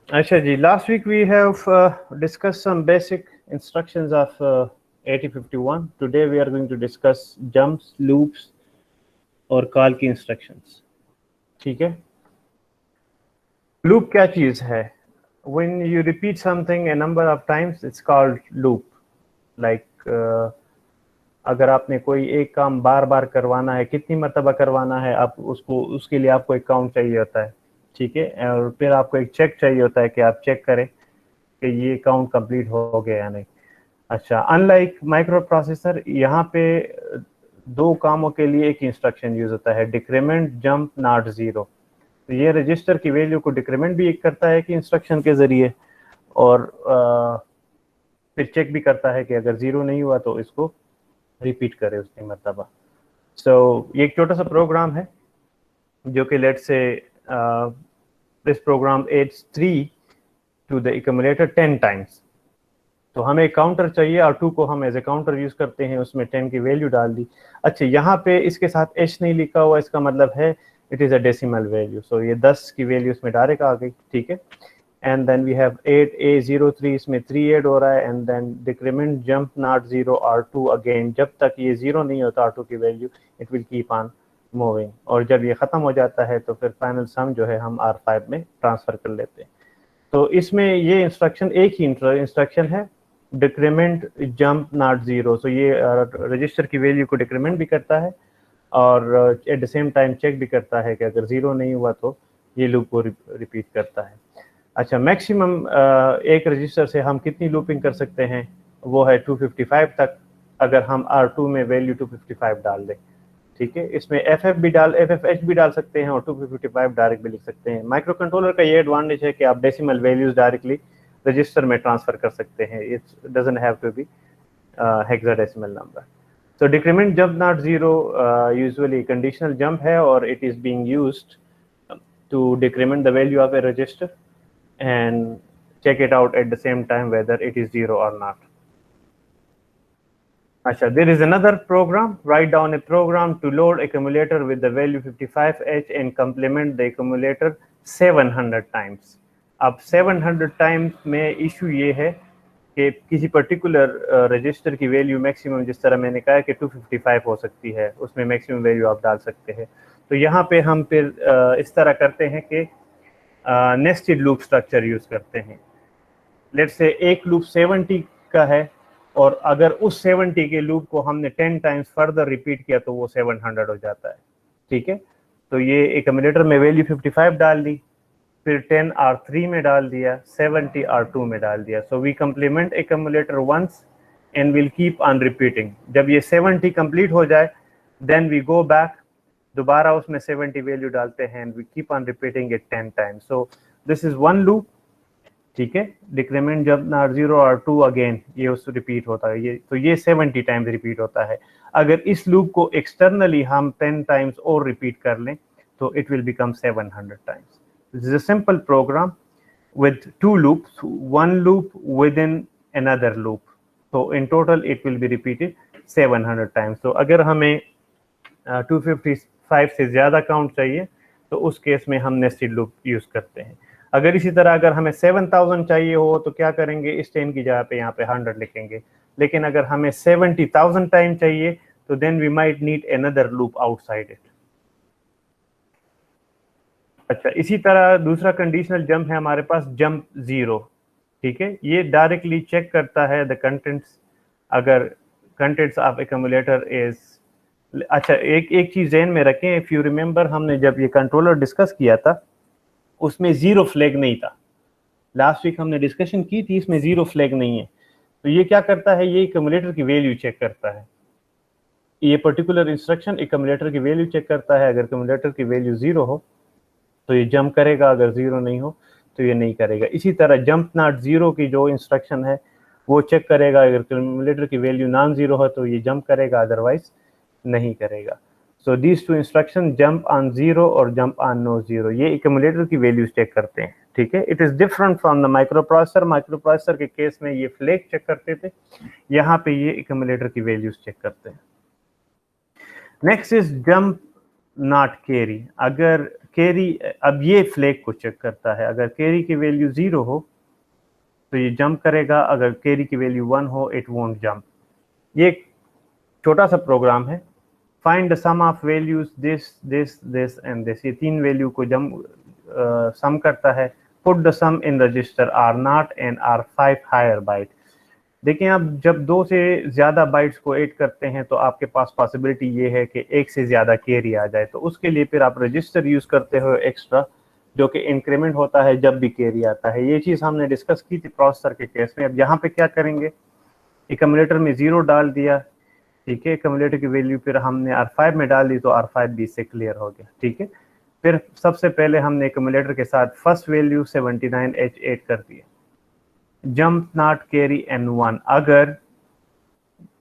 अच्छा जी, last week we have discussed some basic instructions of 8051. Today we are going to discuss jumps, loops और call की instructions. ठीक है? Loop क्या चीज़ है? When you repeat something a number of times, it's called loop. Like अगर आपने कोई एक काम बार बार करवाना है, कितनी मरतबा करवाना है, आप उसको उसके लिए आपको एक काउंट चाहिए होता है, ठीक है, और फिर आपको एक चेक चाहिए होता है कि आप चेक करें कि ये काउंट कंप्लीट हो गया या नहीं। अच्छा, अनलाइक माइक्रो प्रोसेसर, यहाँ पे दो कामों के लिए एक इंस्ट्रक्शन यूज होता है, डिक्रीमेंट जंप नॉट जीरो। तो ये रजिस्टर की वैल्यू को डिक्रीमेंट भी करता है कि इंस्ट्रक्शन के जरिए, और फिर चेक भी करता है कि अगर जीरो नहीं हुआ तो इसको रिपीट करे उसकी मरतबा। सो ये एक छोटा सा प्रोग्राम है जो कि let's say this program adds 3 to the accumulator 10 times. तो हमें एक काउंटर चाहिए और 2 को हम एज ए काउंटर यूज करते हैं, उसमें 10 की वैल्यू डाल दी। अच्छा, यहाँ पे इसके साथ एच नहीं लिखा हुआ, इसका मतलब है it is a decimal value. So ये 10 की वैल्यू इसमें डायरेक्ट आ गई, ठीक है। And then we have 8A03, इसमें 3 ऐड हो रहा है, and then decrement jump not zero R2 again, जब तक ये जीरो नहीं होता R2 की value it will keep on moving, और जब ये खत्म हो जाता है तो फिर फाइनल सम जो है हम R5 में ट्रांसफर कर लेते हैं। तो इसमें ये इंस्ट्रक्शन एक ही इंस्ट्रक्शन है, डिक्रीमेंट जंप नॉट जीरो। सो ये रजिस्टर की वैल्यू को डिक्रीमेंट भी करता है और at the same time check भी करता है कि अगर जीरो नहीं हुआ तो ये लूप को रिपीट करता है। अच्छा, मैक्सिमम एक रजिस्टर से हम कितनी लूपिंग कर सकते हैं, वो है 255 तक, अगर हम R2 में वैल्यू 255 डाल दें, ठीक है। इसमें FFH भी डाल सकते हैं और 255 डायरेक्ट भी लिख सकते हैं। माइक्रो कंट्रोलर का ये एडवांटेज है कि आप डेसिमल वैल्यूज डायरेक्टली रजिस्टर में ट्रांसफर कर सकते हैं, it doesn't have to be hexadecimal number. So decrement jump not zero usually conditional jump है, और it is being used to decrement the value of a register and check it out at the same time whether it is zero or not. Achha, there is another program. Write down a program to load accumulator with the value 55H and complement the accumulator 700 times. अब 700 times में issue ये है कि किसी particular register की value maximum, जिस तरह मैंने कहा कि 255 हो सकती है, उसमें मैक्सिमम वैल्यू आप डाल सकते हैं। तो यहाँ पे हम फिर इस तरह करते हैं कि नेस्टेड लूप स्ट्रक्चर यूज करते हैं। लेट्स से एक लूप 70 का है, और अगर उस 70 के लूप को हमने 10 टाइम्स फर्दर रिपीट किया तो वो 700 हो जाता है, ठीक है। तो ये एक्यूमुलेटर में वैल्यू 55 डाल दी, फिर 10 R3 में डाल दिया, 70 R2 में डाल दिया। So we complement accumulator once and will keep on repeating. जब ये 70 कंप्लीट हो जाए देन वी गो बैक, दोबारा उसमें 70 वैल्यू डालते हैं and we keep on repeating it 10 times. So this is one loop, ठीक है। डिक्रीमेंट जब नॉट जीरो R2 अगेन, ये उस रिपीट होता है, ये तो ये 70 टाइम्स रिपीट होता है। अगर इस लूप को एक्सटर्नली हम 10 टाइम्स और रिपीट कर लें तो it will become 700 times. This is a simple program with two loops, one loop within another loop. So in total it will be repeated 700 times. So अगर हमें 255 से ज़्यादा काउंट चाहिए तो उस केस में हम नेस्टेड लूप यूज़ करते हैं। अगर इसी तरह अगर हमें 7000 चाहिए हो तो क्या करेंगे, इस 10 की जगह पे यहाँ पे 100 लिखेंगे। लेकिन अगर हमें 70,000 टाइम चाहिए तो then we might need another loop outside it. अच्छा, इसी तरह दूसरा कंडीशनल जंप है हमारे पास, जंप जीरो, ठीक है। ये डायरेक्टली चेक करता है द कंटेंट्स, अगर कंटेंट्स ऑफ एक्यूमुलेटर इज। अच्छा, एक चीज ध्यान में रखें, इफ यू रिमेंबर हमने जब ये कंट्रोलर डिस्कस किया था उसमें जीरो फ्लैग नहीं था। लास्ट वीक हमने डिस्कशन की थी, इसमें जीरो फ्लैग नहीं है। तो ये क्या करता है, ये एक्यूमुलेटर की वैल्यू चेक करता है। ये पर्टिकुलर इंस्ट्रक्शन एक्यूमुलेटर की वैल्यू चेक करता है। अगर एक्यूमुलेटर की वैल्यू जीरो हो तो ये जंप करेगा, अगर जीरो नहीं हो तो ये नहीं करेगा। इसी तरह जंप नॉट जीरो की जो इंस्ट्रक्शन है वो चेक करेगा, अगर एक्यूमुलेटर की वैल्यू नॉन जीरो है तो ये जंप करेगा, अदरवाइज नहीं करेगा। So these two instruction, jump on zero और जंप ऑन नो जीरो, ये एक्यूमुलेटर की वैल्यूज चेक करते हैं, ठीक है। It is different from the micro processor. Micro processor के केस में ये फ्लैग चेक करते थे, यहाँ पे ये एक्यूमुलेटर की वैल्यूज चेक करते हैं। Next is jump not carry. अगर कैरी, अब ये फ्लैग को चेक करता है, अगर कैरी की वैल्यू 0 हो तो ये जंप करेगा, अगर कैरी की वैल्यू 1 हो इट वोंट जंप। ये एक छोटा सा प्रोग्राम है। Find the sum of values this this this and this, ये 3 वैल्यू को सम करता है। Put the sum in register R0 and R5 higher byte. देखिए आप जब 2 से ज़्यादा बाइट्स को ऐड करते हैं तो आपके पास पॉसिबिलिटी ये है कि एक से ज़्यादा कैरी आ जाए, तो उसके लिए फिर आप रजिस्टर यूज़ करते हो एक्स्ट्रा, जो कि इंक्रीमेंट होता है जब भी कैरी आता है। ये चीज़ हमने डिस्कस की थी प्रोसेसर के केस में। अब यहाँ पे क्या करेंगे, एक्यूमुलेटर में 0 डाल दिया, ठीक है, एक्यूमुलेटर की वैल्यू फिर हमने R5 में डाल दी तो R5 भी इससे क्लियर हो गया, ठीक है। फिर सबसे पहले हमने एक्यूमुलेटर के साथ फर्स्ट वैल्यू 79H ऐड कर दिया, जंप नॉट कैरी N1, अगर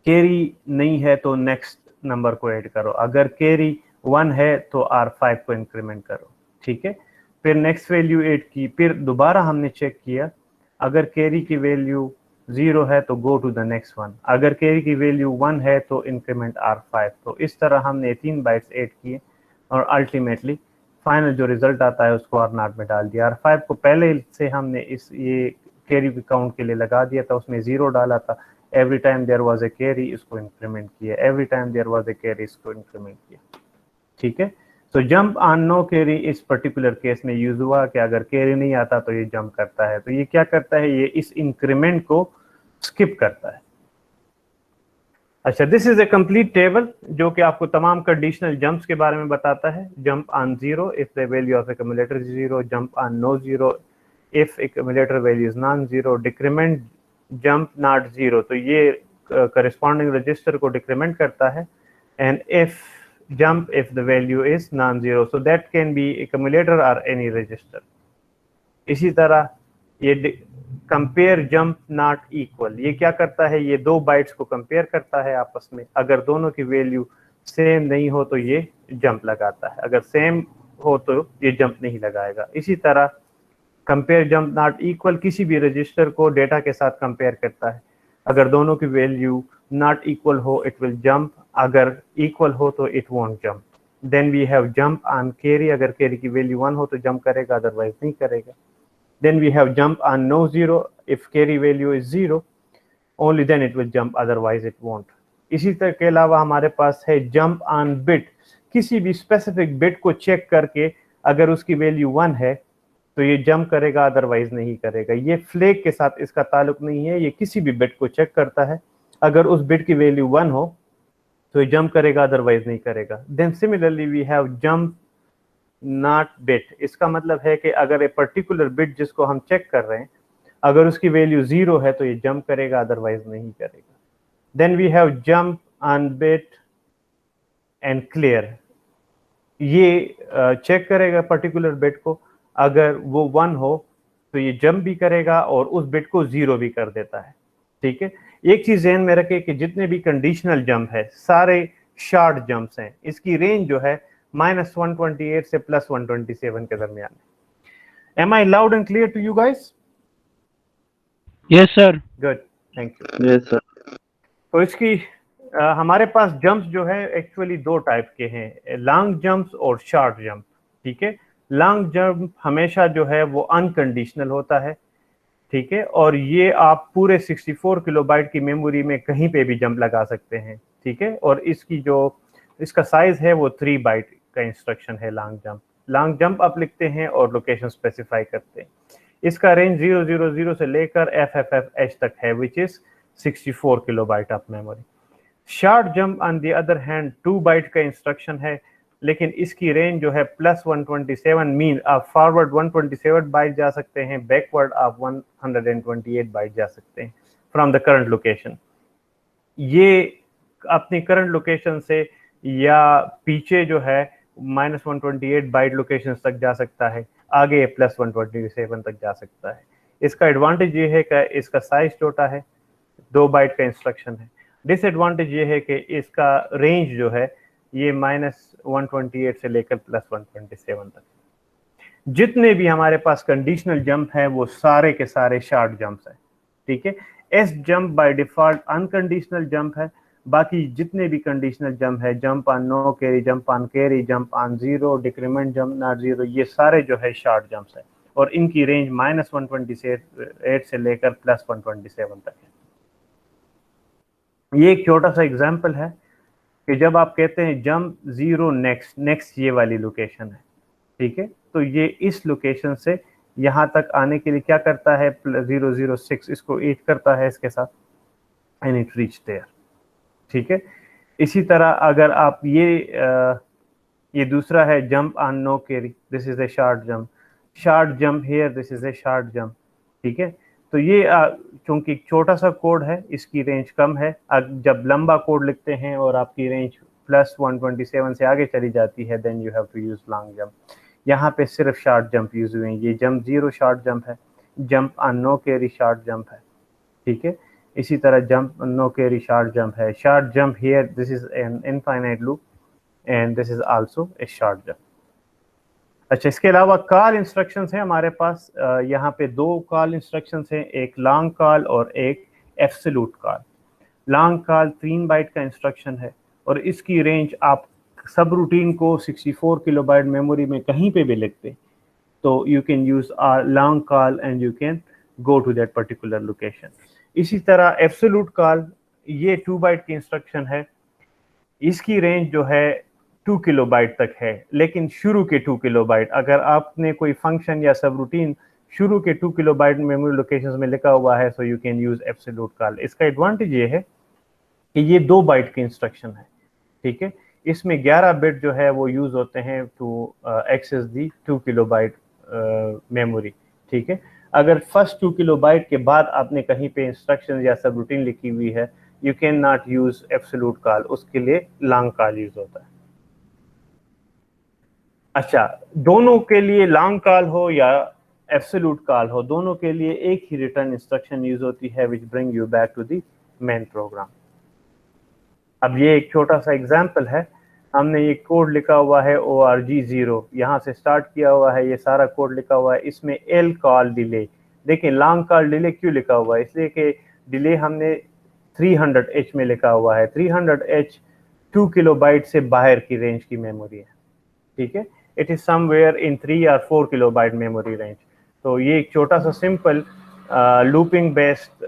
कैरी नहीं है तो नेक्स्ट नंबर को ऐड करो, अगर कैरी 1 है तो R5 को इंक्रीमेंट करो, ठीक है। फिर नेक्स्ट वैल्यू ऐड की, फिर दोबारा हमने चेक किया, अगर कैरी की वैल्यू 0 है तो go to the next one, अगर कैरी की वैल्यू 1 है तो इंक्रीमेंट R5। तो इस तरह हमने 3 बाइट्स ऐड किए और अल्टीमेटली फाइनल जो रिजल्ट आता है उसको R0 में डाल दिया। R5 को पहले से हमने ये कैरी काउंट के लिए लगा दिया था, उसमें 0 डाला था, every time there was a carry इसको इंक्रीमेंट किया, every time there was a carry इसको इंक्रीमेंट किया, ठीक है। तो जंप ऑन नो कैरी इस पर्टिकुलर केस में यूज हुआ कि अगर कैरी नहीं आता तो ये जंप करता है। तो ये क्या करता है, ये इस इंक्रीमेंट को स्किप करता है। अच्छा, this is A complete table जो कि आपको तमाम कंडीशनल जंप्स के बारे में बताता है। Jump on 0 if the value of accumulator is 0, jump on no 0 if accumulator value is non 0, decrement jump not 0, तो ये करस्पॉन्डिंग रजिस्टर को डिक्रीमेंट करता है, and if jump if the value is non-zero, so that can be accumulator or any register। इसी तरह ये compare jump not equal, ये क्या करता है, ये 2 बाइट्स को कंपेयर करता है आपस में, अगर दोनों की वैल्यू सेम नहीं हो तो ये जंप लगाता है, अगर सेम हो तो ये जंप नहीं लगाएगा। इसी तरह कंपेयर जंप नॉट इक्वल, किसी भी रजिस्टर को डेटा के साथ कंपेयर करता है, अगर दोनों की वैल्यू नॉट इक्वल हो इट विल जंप, अगर इक्वल हो तो it won't jump. Then we have jump on carry, अगर कैरी की वैल्यू 1 हो तो जंप करेगा, अदरवाइज नहीं करेगा। Then we have jump on no 0, if carry value is 0 only then it will jump, otherwise it won't. इसी तरह के अलावा हमारे पास है जंप ऑन बिट, किसी भी स्पेसिफिक बिट को चेक करके अगर उसकी वैल्यू 1 है तो ये जंप करेगा, अदरवाइज नहीं करेगा। ये फ्लैग के साथ इसका ताल्लुक नहीं है, ये किसी भी बिट को चेक करता है, अगर उस बिट की वैल्यू 1 हो तो ये जंप करेगा, अदरवाइज नहीं करेगा। Then similarly we have jump not bit, इसका मतलब है कि अगर ए पर्टिकुलर बिट जिसको हम चेक कर रहे हैं अगर उसकी वैल्यू 0 है तो ये जंप करेगा, अदरवाइज नहीं करेगा। Then we have jump on bit and clear, ये चेक करेगा पर्टिकुलर बिट को, अगर वो 1 हो तो ये जंप भी करेगा और उस बिट को 0 भी कर देता है, ठीक है। एक चीज ध्यान में रखें कि जितने भी कंडीशनल जंप है सारे शॉर्ट जंप्स हैं, इसकी रेंज जो है -128 से +127 के दरमियान है। Am I loud and clear to you guys? Yes sir. Good, thank you. Yes sir. तो इसकी हमारे पास जंप्स जो है एक्चुअली 2 टाइप के हैं, लॉन्ग जंप्स और शॉर्ट जंप, ठीक है। लॉन्ग जंप हमेशा जो है वो अनकंडीशनल होता है, ठीक है, और ये आप पूरे 64 किलोबाइट की मेमोरी में कहीं पे भी जंप लगा सकते हैं, ठीक है। और इसका साइज है वो 3 बाइट का इंस्ट्रक्शन है लॉन्ग जंप। लॉन्ग जंप आप लिखते हैं और लोकेशन स्पेसिफाई करते हैं। इसका रेंज 000 से लेकर FFFH तक है, which is 64 kilobyte of memory. Short jump on the other hand 2 byte का इंस्ट्रक्शन है, लेकिन इसकी रेंज जो है +127, मीन आप फॉरवर्ड 127 बाइट जा सकते हैं, बैकवर्ड आप 128 बाइट जा सकते हैं फ्रॉम द करंट लोकेशन। ये अपनी करंट लोकेशन से या पीछे जो है -128 बाइट लोकेशन तक जा सकता है, आगे +127 तक जा सकता है। इसका एडवांटेज ये है कि इसका साइज छोटा है, 2 बाइट का इंस्ट्रक्शन है। डिसएडवांटेज ये है कि इसका रेंज जो है ये -128 से लेकर +127 तक। जितने भी हमारे पास कंडीशनल जंप है वो सारे के सारे शॉर्ट जंप्स हैं, ठीक है। S jump by default unconditional jump है, बाकी जितने भी कंडीशनल जंप है, jump on no carry, jump on carry, jump on zero, decrement jump not zero, ये सारे जो है शॉर्ट जंप्स है और इनकी रेंज -128 से लेकर +127 तक है। ये एक छोटा सा एग्जांपल है कि जब आप कहते हैं जंप जीरो नेक्स्ट, नेक्स्ट ये वाली लोकेशन है, ठीक है, तो ये इस लोकेशन से यहाँ तक आने के लिए क्या करता है, 006 इसको 8 करता है इसके साथ एंड इट रीच देयर, ठीक है। इसी तरह अगर आप ये दूसरा है jump on no carry, this is a short jump here, this is a short jump, ठीक है। तो ये चूंकि छोटा सा कोड है इसकी रेंज कम है, जब लंबा कोड लिखते हैं और आपकी रेंज +127 से आगे चली जाती है then you have to use long jump. यहाँ पे सिर्फ शॉर्ट जंप यूज हुए हैं, ये जंप जीरो शॉर्ट जंप है, jump on no carry short jump है, ठीक है। इसी तरह jump no carry short jump है, short jump here, this is an infinite loop and this is also a short jump. अच्छा, इसके अलावा कॉल इंस्ट्रक्शंस हैं हमारे पास, यहाँ पे 2 कॉल इंस्ट्रक्शंस हैं, एक लॉन्ग कॉल और एक absolute call. Long call 3 byte का इंस्ट्रक्शन है और इसकी रेंज आप सब रूटीन को 64 किलोबाइट मेमोरी में कहीं पे भी लिखते हैं तो you can use long call and you can go to that particular location. इसी तरह एब्सोल्यूट कॉल, ये 2 बाइट की इंस्ट्रक्शन है, इसकी रेंज जो है 2 किलोबाइट तक है, लेकिन शुरू के 2 किलोबाइट, अगर आपने कोई फंक्शन या सब रूटीन शुरू के 2 किलोबाइट मेमोरी लोकेशंस में लिखा हुआ है so you can use absolute call. इसका एडवांटेज ये है कि ये 2 बाइट की इंस्ट्रक्शन है, ठीक है। इसमें 11 बिट जो है वो यूज होते हैं to access the 2 kilobyte memory, ठीक है। अगर फर्स्ट 2 किलोबाइट के बाद आपने कहीं पे इंस्ट्रक्शन या सब रूटीन लिखी हुई है you can not use absolute call, उसके लिए लॉन्ग कॉल यूज होता है। अच्छा, दोनों के लिए लॉन्ग कॉल हो या एब्सोल्यूट कॉल हो, दोनों के लिए एक ही रिटर्न इंस्ट्रक्शन यूज होती है which bring you back to the main program. अब ये एक छोटा सा एग्जांपल है, हमने ये कोड लिखा हुआ है org0, यहाँ से स्टार्ट किया हुआ है, ये सारा कोड लिखा हुआ है, इसमें एल कॉल डिले, देखिए लॉन्ग कॉल डिले क्यों लिखा हुआ है, इसलिए कि डिले हमने 300H में लिखा हुआ है। 300H 2 किलोबाइट से बाहर की रेंज की मेमोरी है, ठीक है। इट इज समवेयर इन 3 और 4 किलोबाइट मेमोरी रेंज। तो ये एक छोटा सा सिंपल लूपिंग बेस्ड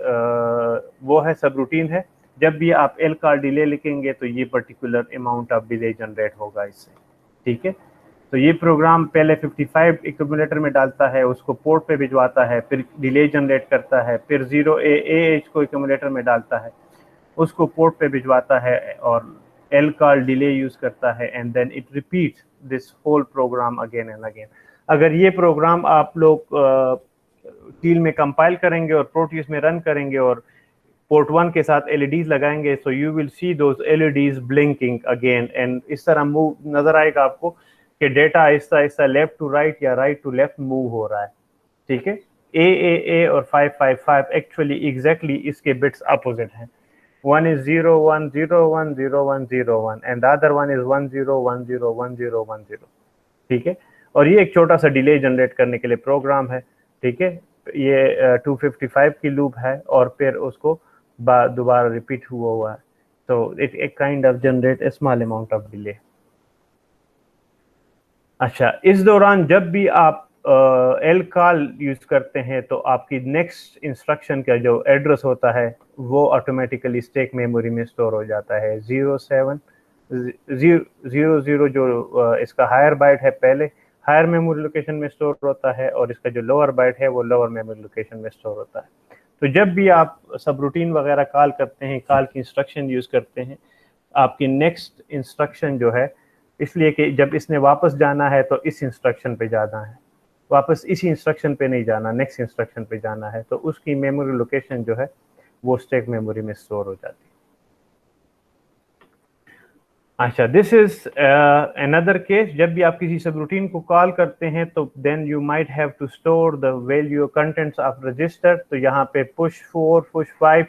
वो है, सब रूटीन है। जब भी आप एल कॉल डिले लिखेंगे तो ये particular amount of delay generate होगा इससे, ठीक है। तो ये प्रोग्राम पहले 55 एक्यूमुलेटर में डालता है, उसको पोर्ट पे भिजवाता है, फिर डिले जनरेट करता है, फिर 0AH को एक्यूमुलेटर में डालता है, उसको पोर्ट पे भिजवाता है और एल कॉल डिले यूज करता है and then it repeats this whole program again and again. अगर ये प्रोग्राम आप लोग टील में कंपाइल करेंगे और प्रोटियस में रन करेंगे और पोर्ट 1 के साथ LEDs लगाएंगे so you will see those LEDs blinking again and इस तरह मूव नजर आएगा आपको कि data Aahista Aahista left to right या राइट टू लेफ्ट मूव हो रहा है, ठीक है। AAA और 555 एक्चुअली एग्जैक्टली इसके बिट्स अपोजिट हैं। One is 0 1 0 1 0 1 0 1 and the other one is 1 0 1 0 1 0 1 0, ठीक है। और ये एक छोटा सा डिले जनरेट करने के लिए प्रोग्राम है, ठीक है। ये 255 की लूप है और फिर उसको दोबारा रिपीट हुआ है, तो it kind of generate a small amount of delay. अच्छा, इस दौरान जब भी आप एल कॉल यूज करते हैं तो आपकी नेक्स्ट इंस्ट्रक्शन का जो एड्रेस होता है वो ऑटोमेटिकली स्टैक मेमोरी में स्टोर हो जाता है। 07 00 जो इसका हायर बाइट है पहले हायर मेमोरी लोकेशन में स्टोर होता है और इसका जो लोअर बाइट है वो लोअर मेमोरी लोकेशन में स्टोर होता है। तो जब भी आप सब रूटीन वगैरह कॉल करते हैं, कॉल की इंस्ट्रक्शन यूज करते हैं, आपकी नेक्स्ट इंस्ट्रक्शन जो है, इसलिए कि जब इसने वापस जाना है तो इस इंस्ट्रक्शन पे जाना है, वापस इसी इंस्ट्रक्शन पे नहीं जाना, नेक्स्ट इंस्ट्रक्शन पे जाना है, तो उसकी मेमोरी लोकेशन जो है वो स्टैक मेमोरी में स्टोर हो जाती है। अच्छा, दिस इज अनदर केस, जब भी आप किसी सब रूटीन को कॉल करते हैं तो then you might have to store the value contents of register. तो यहाँ पे पुश 4 पुश 5,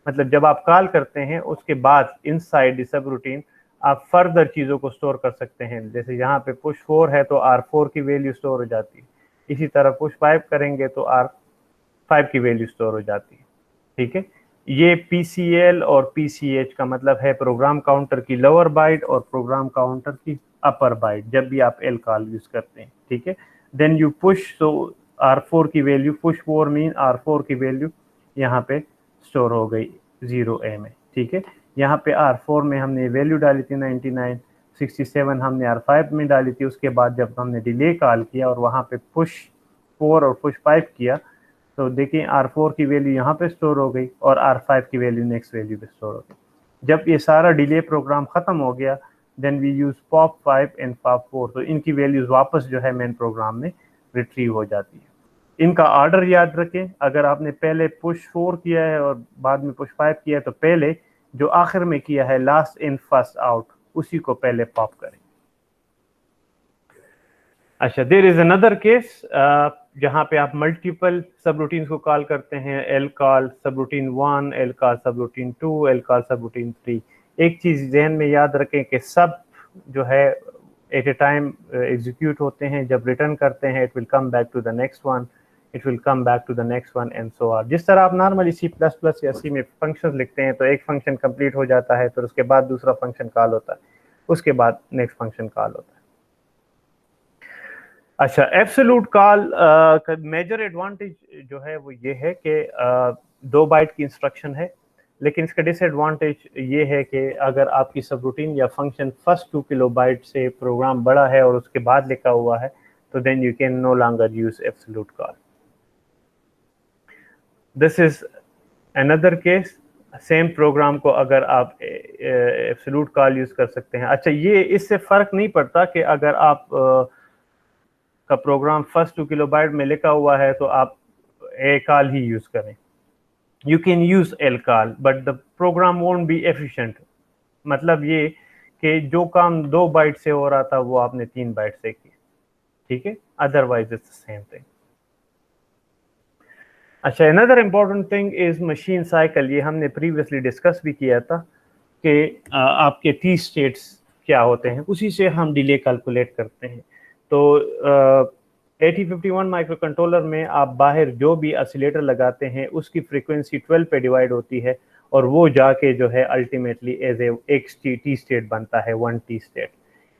मतलब जब आप कॉल करते हैं उसके बाद इनसाइड द सब रूटीन आप फर्दर चीज़ों को स्टोर कर सकते हैं। जैसे यहाँ पे पुश 4 है तो R4 की वैल्यू स्टोर हो जाती है, इसी तरह पुश 5 करेंगे तो R5 की वैल्यू स्टोर हो जाती है, ठीक है। ये PCL और PCH का मतलब है प्रोग्राम काउंटर की लोअर बाइट और प्रोग्राम काउंटर की अपर बाइट, जब भी आप एल कॉल यूज करते हैं, ठीक है। देन यू पुश, तो R4 की वैल्यू, पुश 4 मीन R4 की वैल्यू यहाँ पे स्टोर हो गई 0A में, ठीक है। यहाँ पे R4 में हमने वैल्यू डाली थी 99, 67 हमने R5 में डाली थी। उसके बाद जब हमने डिले कॉल किया और वहाँ पे पुश 4 और पुश 5 किया, तो देखिए R4 की वैल्यू यहाँ पे स्टोर हो गई और R5 की वैल्यू नेक्स्ट वैल्यू पे स्टोर हो गई। जब ये सारा डिले प्रोग्राम खत्म हो गया, then we use pop 5 and pop 4, तो इनकी वैल्यूज वापस जो है मेन प्रोग्राम में रिट्रीव हो जाती है। इनका ऑर्डर याद रखें, अगर आपने पहले पुश 4 किया है और बाद में पुश 5 किया है, तो पहले जो आखिर में किया है लास्ट इन फर्स्ट आउट, उसी को पहले पॉप करें। अच्छा, देयर इज अनदर केस जहाँ पे आप मल्टीपल सब रूटीन्स को कॉल करते हैं, एल कॉल सब रूटीन 1, एल कॉल सब रूटीन 2, एल कॉल सब रूटीन 3। एक चीज जहन में याद रखें कि सब जो है एट ए टाइम एग्जीक्यूट होते हैं। जब रिटर्न करते हैं, it will come back to the next one, it will come back to the next one and so on. जिस तरह आप नॉर्मली C++ या C में फंक्शन लिखते हैं, तो एक फंक्शन कंप्लीट हो जाता है, फिर उसके बाद दूसरा फंक्शन कॉल होता है, उसके बाद नेक्स्ट फंक्शन कॉल होता है। अच्छा, एब्सोल्यूट कॉल का मेजर एडवांटेज जो है वो ये है कि 2 बाइट की इंस्ट्रक्शन है, लेकिन इसका डिसएडवांटेज ये है कि अगर आपकी सब subroutine function first 2 kilobyte से प्रोग्राम बड़ा है और उसके बाद लिखा हुआ है, तो then you can no longer use absolute call. This is another case, same program को अगर आप एब्सोल्यूट कॉल यूज कर सकते हैं। अच्छा, ये इससे फर्क नहीं पड़ता कि अगर आप का प्रोग्राम फर्स्ट 2 किलोबाइट में लिखा हुआ है तो आप ए कॉल ही यूज करें। You can use L call but the program won't be efficient. मतलब ये कि जो काम 2 बाइट से हो रहा था वो आपने 3 बाइट से किया, ठीक है, otherwise it's the same thing. अच्छा, another important thing is machine cycle. ये हमने प्रीवियसली डिस्कस भी किया था कि आपके टी स्टेट्स क्या होते हैं, उसी से हम डिले कैलकुलेट करते हैं। तो 8051 माइक्रो कंट्रोलर में आप बाहर जो भी ऑसिलेटर लगाते हैं उसकी फ्रीक्वेंसी 12 पे डिवाइड होती है, और वो जाके जो है अल्टीमेटली एज एक टी स्टेट बनता है, 1 टी स्टेट।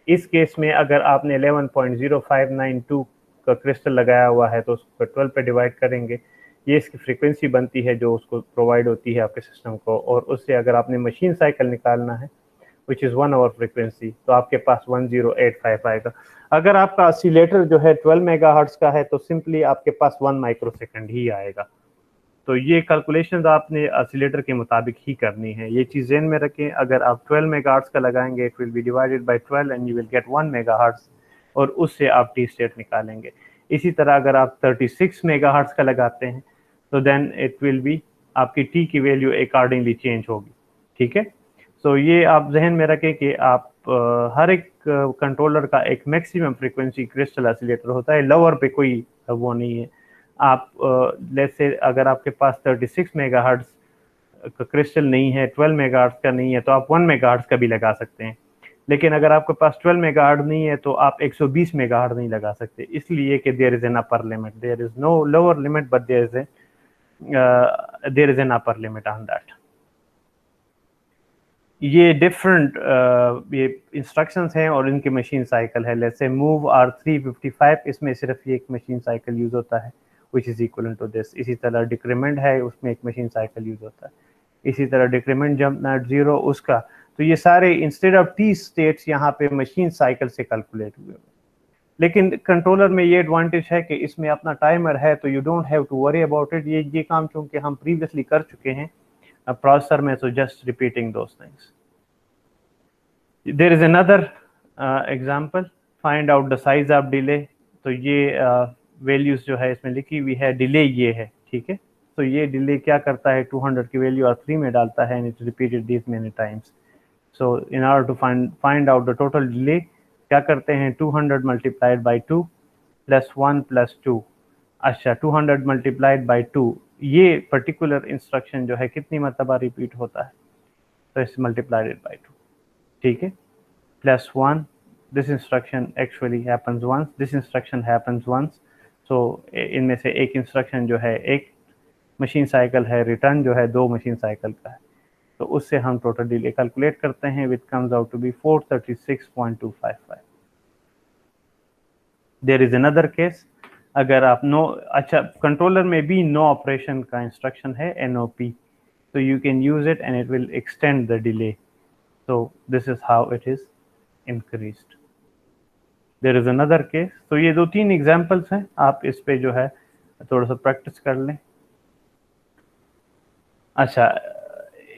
इस केस में अगर आपने 11.0592 का क्रिस्टल लगाया हुआ है तो उसको 12 पे डिवाइड करेंगे, ये इसकी फ्रीक्वेंसी बनती है जो उसको प्रोवाइड होती है आपके सिस्टम को। और उससे अगर आपने मशीन साइकिल निकालना है विच इज़ 1 आवर फ्रीक्वेंसी, तो आपके पास 10855 आएगा। अगर आपका ऑसिलेटर जो है 12 मेगाहर्ट्ज का है तो सिंपली आपके पास 1 माइक्रोसेकंड ही आएगा। तो ये कैलकुलेशंस आपने ऑसिलेटर के मुताबिक ही करनी है, ये चीज़ ध्यान में रखें। अगर आप 12 मेगाहर्ट्ज का लगाएंगे, it will B divided by 12 and you will get 1 megahertz, और उससे आप टी स्टेट निकालेंगे। इसी तरह अगर आप 36 मेगाहर्ट्ज का लगाते हैं तो देन इट विल बी, आपकी टी की वैल्यू अकॉर्डिंगली चेंज होगी, ठीक है। तो ये आप जहन में रखें कि आप हर एक कंट्रोलर का एक मैक्सिमम फ्रीक्वेंसी क्रिस्टल ऑसिलेटर होता है, लोअर पे कोई वो नहीं है। आप लेट्स से अगर आपके पास 36 मेगाहर्ट्ज का क्रिस्टल नहीं है, 12 मेगाहर्ट्ज का नहीं है, तो आप 1 मेगाहर्ट्ज का भी लगा सकते हैं। लेकिन अगर आपके पास 12 मेगाहर्ट्ज नहीं है तो आप 120 मेगाहर्ट्ज नहीं लगा सकते, इसलिए कि there is an upper limit, there is no lower limit but there is an upper limit on that. ये डिफरेंट ये इंस्ट्रक्शंस हैं और इनकी मशीन साइकिल है। लेट्स से मूव R355, इसमें सिर्फ ये एक मशीन साइकिल यूज होता है which is equal to this. इसी तरह डिक्रीमेंट है, उसमें एक मशीन साइकिल यूज होता है। इसी तरह डिक्रीमेंट जंप नॉट 0 उसका। तो ये सारे इंस्टेड ऑफ टी स्टेट्स यहाँ पे मशीन साइकिल से कैलकुलेट हुए। लेकिन कंट्रोलर में ये एडवांटेज है कि इसमें अपना टाइमर है, तो you don't have to worry about it. ये काम चूंकि हम प्रीवियसली कर चुके हैं प्रोसेसर में, so just repeating those things. There is another example, find out the size of delay. तो ये वैल्यूज जो है इसमें लिखी हुई है, डिले ये है, ठीक है। तो ये डिले क्या करता है, 200 की वैल्यू R3 में डालता है, and it repeated this many times. So in order to find out the total delay, क्या करते हैं, 200 multiplied by 2 plus 1 plus 2। अच्छा, 200 multiplied by 2, ये पर्टिकुलर इंस्ट्रक्शन जो है कितनी मरतबा रिपीट होता है, तो इट्स मल्टीप्लाइड बाय 2, ठीक है, plus 1। This instruction actually happens once, this instruction happens once. So इनमें से एक इंस्ट्रक्शन जो है एक मशीन साइकिल है, रिटर्न जो है 2 मशीन साइकिल का है, तो उससे हम टोटल डिले कैलकुलेट करते हैं, which comes out to be 436.255। There is another case, अगर आप अच्छा कंट्रोलर में भी नो ऑपरेशन का इंस्ट्रक्शन है NOP, so you can use it and it will extend the delay. So this is how it is increased. There is another case. तो ये 2-3 examples हैं, आप इस पे जो है थोड़ा सा प्रैक्टिस कर लें। अच्छा,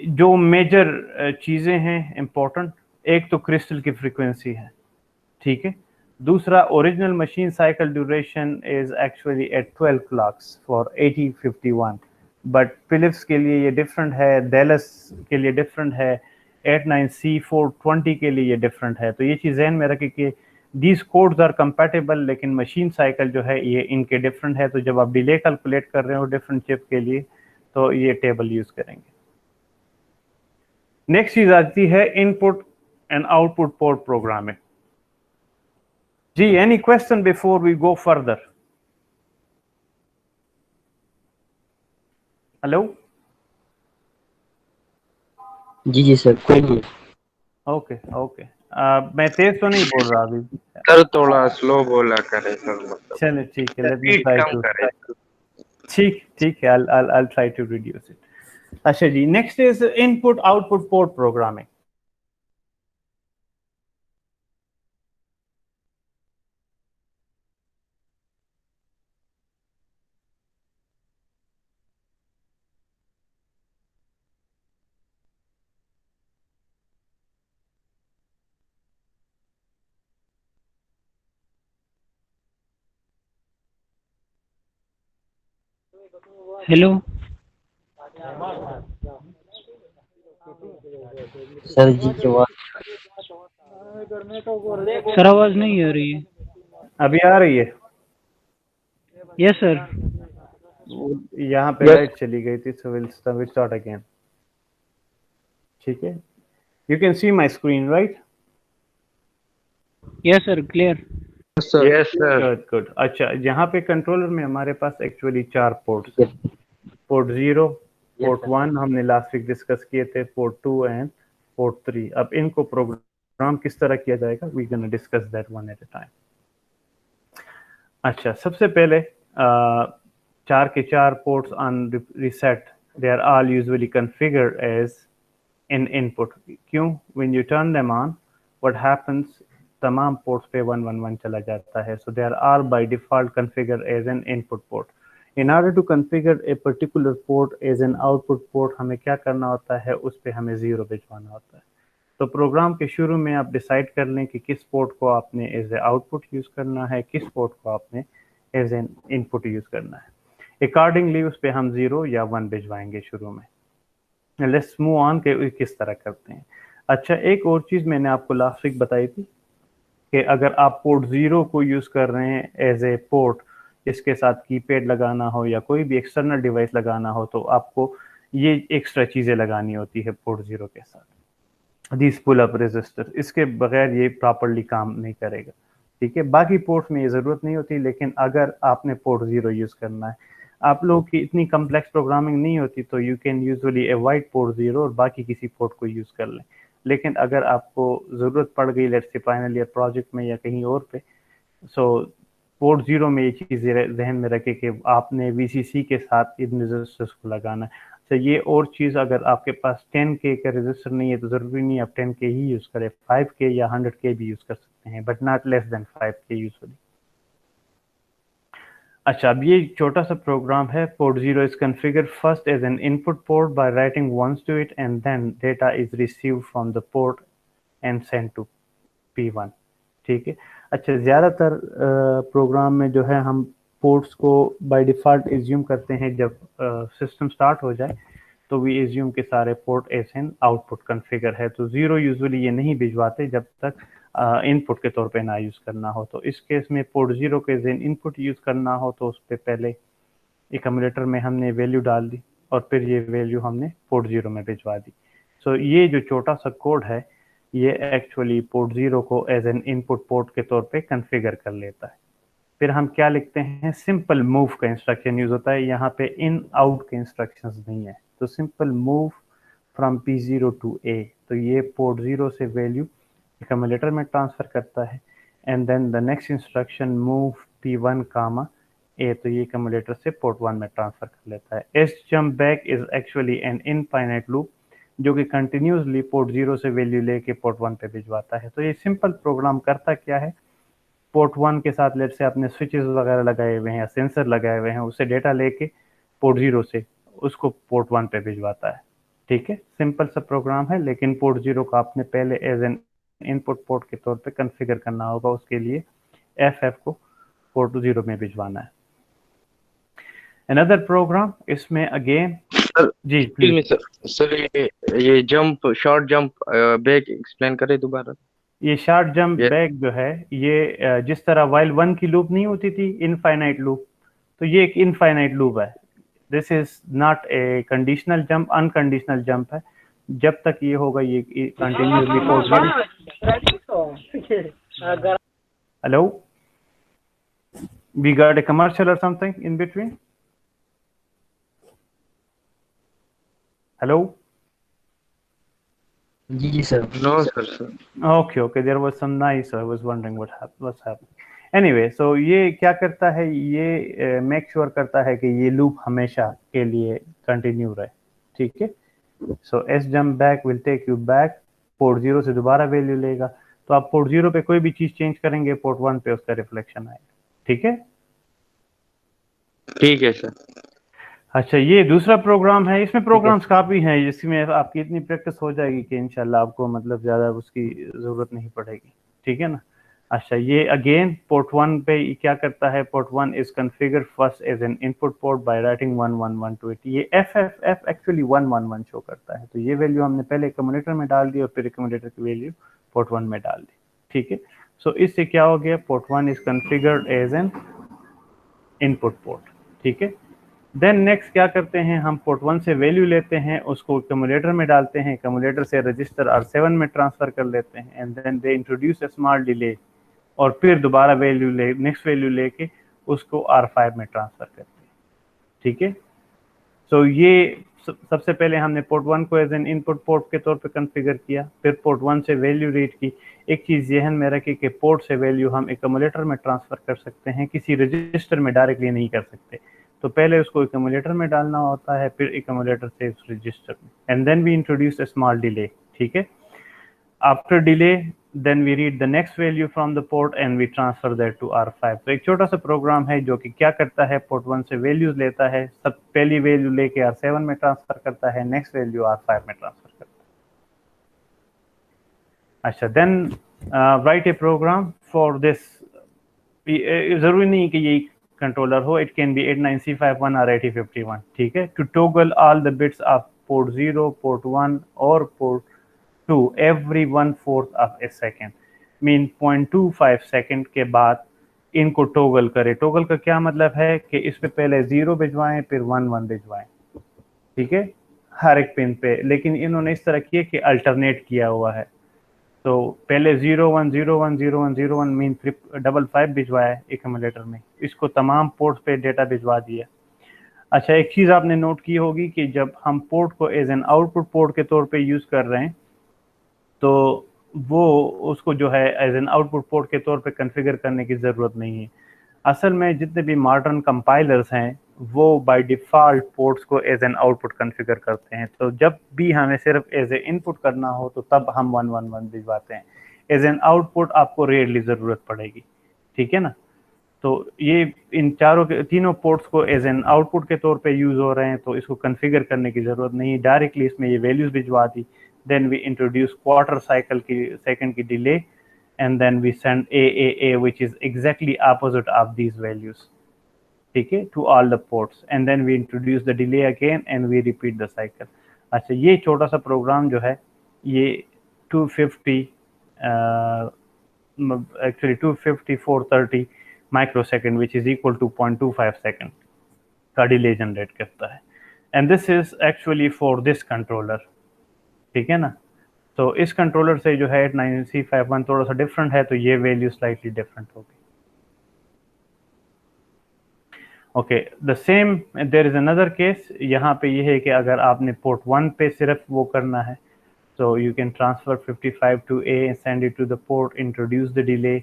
जो मेजर चीज़ें हैं इम्पोर्टेंट, एक तो क्रिस्टल की फ्रीक्वेंसी है, ठीक है। दूसरा, original machine cycle duration is actually at 12 clocks for 8051, but Philips के लिए ये डिफरेंट है, डेलस के लिए डिफरेंट है, 89C420 के लिए ये डिफरेंट है। तो ये चीज़ ध्यान में रखें कि दीज कोड्स आर कंपैटिबल, लेकिन मशीन साइकिल जो है ये इनके डिफरेंट है। तो जब आप डिले कैलकुलेट कर रहे हो डिफरेंट चिप के लिए तो ये टेबल यूज करेंगे। नेक्स्ट चीज आती है input and output port programming. जी, any question before we go further? Hello? जी सर, कोई नहीं। ओके ओके, मैं तेज तो नहीं बोल रहा अभी सर, थोड़ा स्लो बोला करे सर, मतलब चले ठीक है, let me speed try come to, करे। ठीक है, I'll try to reduce it. अच्छा जी, next is input output port programming. Hello sir जी की आवाज सर, आवाज नहीं आ रही है। अभी आ रही है? Yes sir. यहाँ पे लाइट चली गई थी, सो विल स्टार्ट अगेन। ठीक है, you can see my screen right? Yes sir, clear. Yes sir. Good good. अच्छा, यहाँ पे कंट्रोलर में हमारे पास एक्चुअली 4 पोर्ट्स हैं। पोर्ट 0, पोर्ट 1 हमने लास्ट वीक डिस्कस किए थे, पोर्ट 2 एंड पोर्ट 3। अब इनको प्रोग्राम किस तरह किया जाएगा, we gonna discuss that one at a time. अच्छा, सबसे पहले 4 के 4 ports on reset, they are all usually configured as in input. क्यों? When you turn them on, what happens, तमाम पोर्ट्स पे 111 चला जाता है। So they are all by default configured as an input port. In order to configure a particular port as an output port, हमें क्या करना होता है, उस पे हमें 0 भिजवाना होता है। तो प्रोग्राम के शुरू में आप डिसाइड कर लें कि किस पोर्ट को आपने एज ए आउटपुट यूज़ करना है, किस पोर्ट को आपने एज एन इनपुट यूज़ करना है। अकॉर्डिंगली उस पे हम 0 या 1 भिजवाएंगे शुरू में। लेट्स मूव ऑन के किस तरह करते हैं। अच्छा, एक और चीज़ मैंने आपको लास्ट वीक बताई थी कि अगर आप पोर्ट 0 को यूज़ कर रहे हैं एज ए पोर्ट, इसके साथ कीपैड लगाना हो या कोई भी एक्सटर्नल डिवाइस लगाना हो, तो आपको ये एक्स्ट्रा चीज़ें लगानी होती है पोर्ट 0 के साथ। दिस पुल अप रजिस्टर, इसके बगैर ये प्रॉपरली काम नहीं करेगा। ठीक है, बाकी पोर्ट्स में ये ज़रूरत नहीं होती, लेकिन अगर आपने पोर्ट 0 यूज़ करना है, आप लोगों की इतनी कम्प्लेक्स प्रोग्रामिंग नहीं होती, तो you can usually avoid port 0 और बाकी किसी पोर्ट को यूज़ कर लें। लेकिन अगर आपको ज़रूरत पड़ गई, let's say final year project में या कहीं और पे, सो पोर्ट 0 में ये चीज़ जहन में रखें कि आपने VCC के साथ इन रजिस्टर्स को लगाना है। अच्छा, ये और चीज़, अगर आपके पास 10K का रजिस्टर नहीं है तो ज़रूरी नहीं आप 10K ही यूज़ करें, 5K या 100K भी यूज़ कर सकते हैं, but not less than 5K usually. अच्छा, अब ये छोटा सा प्रोग्राम है। Port 0 is configured first as an input port by writing once to it, and then data is received from the port and send to P1। ठीक है। अच्छा, ज़्यादातर प्रोग्राम में जो है हम पोर्ट्स को बाय डिफ़ॉल्ट एज्यूम करते हैं, जब सिस्टम स्टार्ट हो जाए तो वी एज्यूम के सारे port as an output configure है। तो 0 यूजुअली ये नहीं भिजवाते जब तक इनपुट के तौर पे ना यूज़ करना हो। तो इस केस में पोर्ट 0 के एज एन इनपुट यूज़ करना हो तो उस पर पहले एकम्युलेटर में हमने वैल्यू डाल दी और फिर ये वैल्यू हमने पोर्ट 0 में भिजवा दी। सो ये जो छोटा सा कोड है, ये एक्चुअली पोर्ट 0 को एज एन इनपुट पोर्ट के तौर पे कॉन्फ़िगर कर लेता है। फिर हम क्या लिखते हैं, सिंपल मूव का इंस्ट्रक्शन यूज होता है, यहाँ पे इन आउट के इंस्ट्रक्शंस नहीं है। तो simple move from P0 to A, तो ये पोर्ट 0 से वैल्यू एक्यूमुलेटर में ट्रांसफर करता है। And then the next instruction move P1 comma A, तो ये एक्यूमुलेटर से पोर्ट 1 में ट्रांसफर कर लेता है। S jump back is actually an infinite loop जो कि कंटिन्यूसली पोर्ट 0 से वैल्यू लेके पोर्ट 1 पे भिजवाता है। तो ये सिंपल प्रोग्राम करता क्या है, पोर्ट 1 के साथ लेट से आपने स्विचेस वगैरह लगाए हुए हैं या सेंसर लगाए हुए हैं, उससे डेटा लेके पोर्ट 0 से उसको पोर्ट 1 पे भिजवाता है। ठीक है, सिंपल सा प्रोग्राम है, लेकिन पोर्ट 0 को आपने पहले एज एन इनपुट पोर्ट के तौर पे कॉन्फ़िगर करना होगा। उसके लिए FF को पोर्ट 0 में भिजवाना है। अनदर प्रोग्राम इसमें अगेन जी प्लीज सर ये jump short jump back explain करें दोबारा। ये शॉर्ट जंप बैक जो है ये जिस तरह वाइल 1 की लूप नहीं होती थी इनफाइनाइट लूप, तो ये एक इनफाइनाइट लूप है। This is not a conditional jump, unconditional jump है। जब तक ये होगा ये continuously hello we got a commercial or something in between. Hello जी sir. No sir. Okay, there was some noise, so I was wondering what's happening. Anyway, so ये क्या करता है, ये मेक श्योर करता है कि ये लूप हमेशा के लिए कंटिन्यू रहे। ठीक है, so S jump back will take you back, port 0 से दोबारा वैल्यू लेगा। तो आप पोर्ट 0 पे कोई भी चीज चेंज करेंगे, पोर्ट 1 पे उसका रिफ्लेक्शन आएगा। ठीक है, ठीक है सर। अच्छा, ये दूसरा प्रोग्राम है। इसमें प्रोग्राम्स काफ़ी हैं, जिसमें आपकी इतनी प्रैक्टिस हो जाएगी कि इंशाल्लाह आपको मतलब ज़्यादा उसकी ज़रूरत नहीं पड़ेगी। ठीक है ना। अच्छा, ये अगेन पोर्ट 1 पे क्या करता है, port 1 is configure first as an input port by writing 111 to it. ये एफ एक्चुअली 111 शो करता है। तो ये वैल्यू हमने पहले एक्यूमुलेटर में डाल दी और फिर एक्यूमुलेटर की वैल्यू पोर्ट 1 में डाल दी। ठीक है, सो इससे क्या हो गया, port 1 is configured as an input port. ठीक है, देन नेक्स्ट क्या करते हैं, हम पोर्ट 1 से वैल्यू लेते हैं, उसको एक्यूमुलेटर में डालते हैं, एक्यूमुलेटर से रजिस्टर R7 में ट्रांसफर कर लेते हैं, and then they introduce a small delay, और फिर दोबारा वैल्यू ले नेक्स्ट वैल्यू लेके उसको R5 में ट्रांसफर करते हैं। ठीक है, सो ये सबसे पहले हमने पोर्ट 1 को एज एन इनपुट पोर्ट के तौर पे कॉन्फ़िगर किया, फिर पोर्ट 1 से वैल्यू रीड की। एक चीज़ जहन में रखिए कि पोर्ट से वैल्यू हम एक्यूमुलेटर में ट्रांसफर कर सकते हैं, किसी रजिस्टर में डायरेक्टली नहीं कर सकते। तो पहले उसको एक्यूमुलेटर में डालना होता है, फिर एक्यूमुलेटर से उस रजिस्टर में, and then we introduce a small delay. ठीक है, after delay then we read the next value from the port and we transfer that to R5। तो एक छोटा सा प्रोग्राम है जो कि क्या करता है, पोर्ट 1 से वैल्यूज लेता है, सब पहली वैल्यू लेके R7 में ट्रांसफर करता है, नेक्स्ट वैल्यू R5 में ट्रांसफर करता है। अच्छा, then write a program for this. जरूरी नहीं कि ये कंट्रोलर हो, इट कैन बी 89C51 और 8051। ठीक है, to toggle all the bits of port 0, port 1 और port 2 every 1/4 of a second, mean 0.25 second के बाद इनको टॉगल करे। टॉगल का क्या मतलब है कि इस पे पहले 0 भिजवाएं फिर 1 भिजवाएं। ठीक है, हर एक पिन पे, लेकिन इन्होंने इस तरह किया कि अल्टरनेट किया हुआ है। तो पहले 01010101 मीन 555 भिजवाया एक्यूमुलेटर में, इसको तमाम पोर्ट्स पे डेटा भिजवा दिया। अच्छा, एक चीज़ आपने नोट की होगी कि जब हम पोर्ट को एज एन आउटपुट पोर्ट के तौर पे यूज़ कर रहे हैं, तो वो उसको जो है एज एन आउटपुट पोर्ट के तौर पे कॉन्फ़िगर करने की ज़रूरत नहीं है। असल में जितने भी मॉडर्न कंपाइलर्स हैं वो बाय डिफ़ॉल्ट पोर्ट्स को एज एन आउटपुट कॉन्फ़िगर करते हैं। तो जब भी हमें सिर्फ एज ए इनपुट करना हो तो तब हम 111 भिजवाते हैं, एज एन आउटपुट आपको रेयरली ज़रूरत पड़ेगी। ठीक है ना। तो ये इन तीनों पोर्ट्स को एज एन आउटपुट के तौर पे यूज़ हो रहे हैं, तो इसको कॉन्फ़िगर करने की ज़रूरत नहीं है, डायरेक्टली इसमें ये वैल्यूज़ भिजवा दी। Then we introduce quarter cycle की सेकेंड की delay, and then we send AAA, which is exactly opposite of these values, ठीक है, to all the ports, and then we introduce the delay again and we repeat the cycle। अच्छा, ये छोटा सा programme जो है ये 250 actually 25430 microsecond which is equal to 0.25 second का डिले जनरेट करता है, and this is actually for this controller. ठीक है ना। तो इस कंट्रोलर से जो है 89C51 थोड़ा सा डिफरेंट है, तो ये वैल्यू स्लाइटली डिफरेंट होगी। Okay the same there is another case, यहाँ पे ये है कि अगर आपने पोर्ट 1 पे सिर्फ वो करना है, so you can transfer 55 to A, send it to the port, introduce the delay,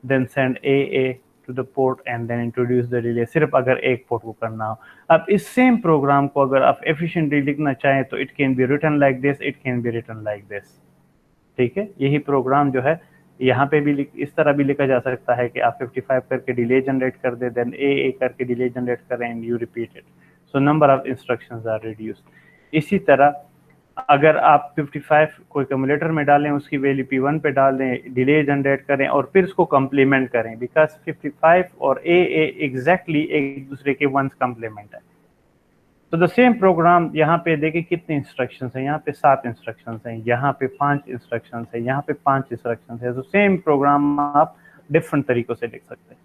then send AA to the port and then introduce the delay, सिर्फ अगर एक पोर्ट को करना हो। अब इस सेम प्रोग्राम को अगर आप एफिशिएंटली लिखना चाहें तो it can be written like this, it can be written like this. ठीक है, यही प्रोग्राम जो है यहाँ पे भी इस तरह भी लिखा जा सकता है कि आप 55 करके डिले जनरेट कर दे, देन AA करके डिले जनरेट करें and you repeat it, so number of instructions are reduced. इसी तरह अगर आप 55 को एक्यूमुलेटर में डालें, उसकी वैल्यू P1 पे डाल दें, डिले जनरेट करें और फिर उसको कम्प्लीमेंट करें, बिकॉज 55 और AA एग्जैक्टली एक दूसरे के वंस कम्प्लीमेंट है। तो द सेम प्रोग्राम यहाँ पे देखिए कितने इंस्ट्रक्शंस हैं, यहाँ पे 7 इंस्ट्रक्शंस हैं, यहाँ पे 5 इंस्ट्रक्शंस हैं, यहाँ पे 5 इंस्ट्रक्शंस हैं। तो सेम प्रोग्राम आप डिफरेंट तरीकों से लिख सकते हैं।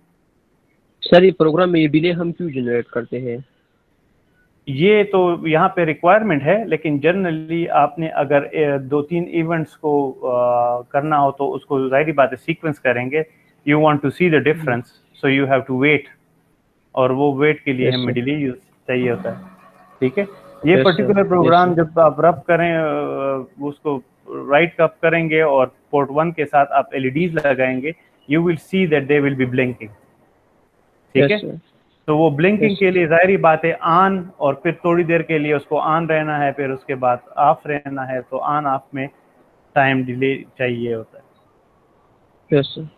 सर ये प्रोग्राम में ये डिले हम क्यों जनरेट करते हैं? ये तो यहाँ पे रिक्वायरमेंट है, लेकिन जनरली आपने अगर 2-3 इवेंट्स को करना हो तो उसको जाहिर बात है सीक्वेंस करेंगे। You want to see the difference, so you have to wait, और वो वेट के लिए हमें डिले यूज चाहिए होता है। ठीक है, ये पर्टिकुलर प्रोग्राम जब आप रब करें उसको राइट कप करेंगे और पोर्ट 1 के साथ आप LEDs लगाएंगे, you will see that they will be blinking. ठीक है, तो वो ब्लिंकिंग के लिए जाहिर बात है ऑन, और फिर थोड़ी देर के लिए उसको ऑन रहना है, फिर उसके बाद ऑफ रहना है, तो ऑन ऑफ में टाइम डिले चाहिए होता है। Yes sir.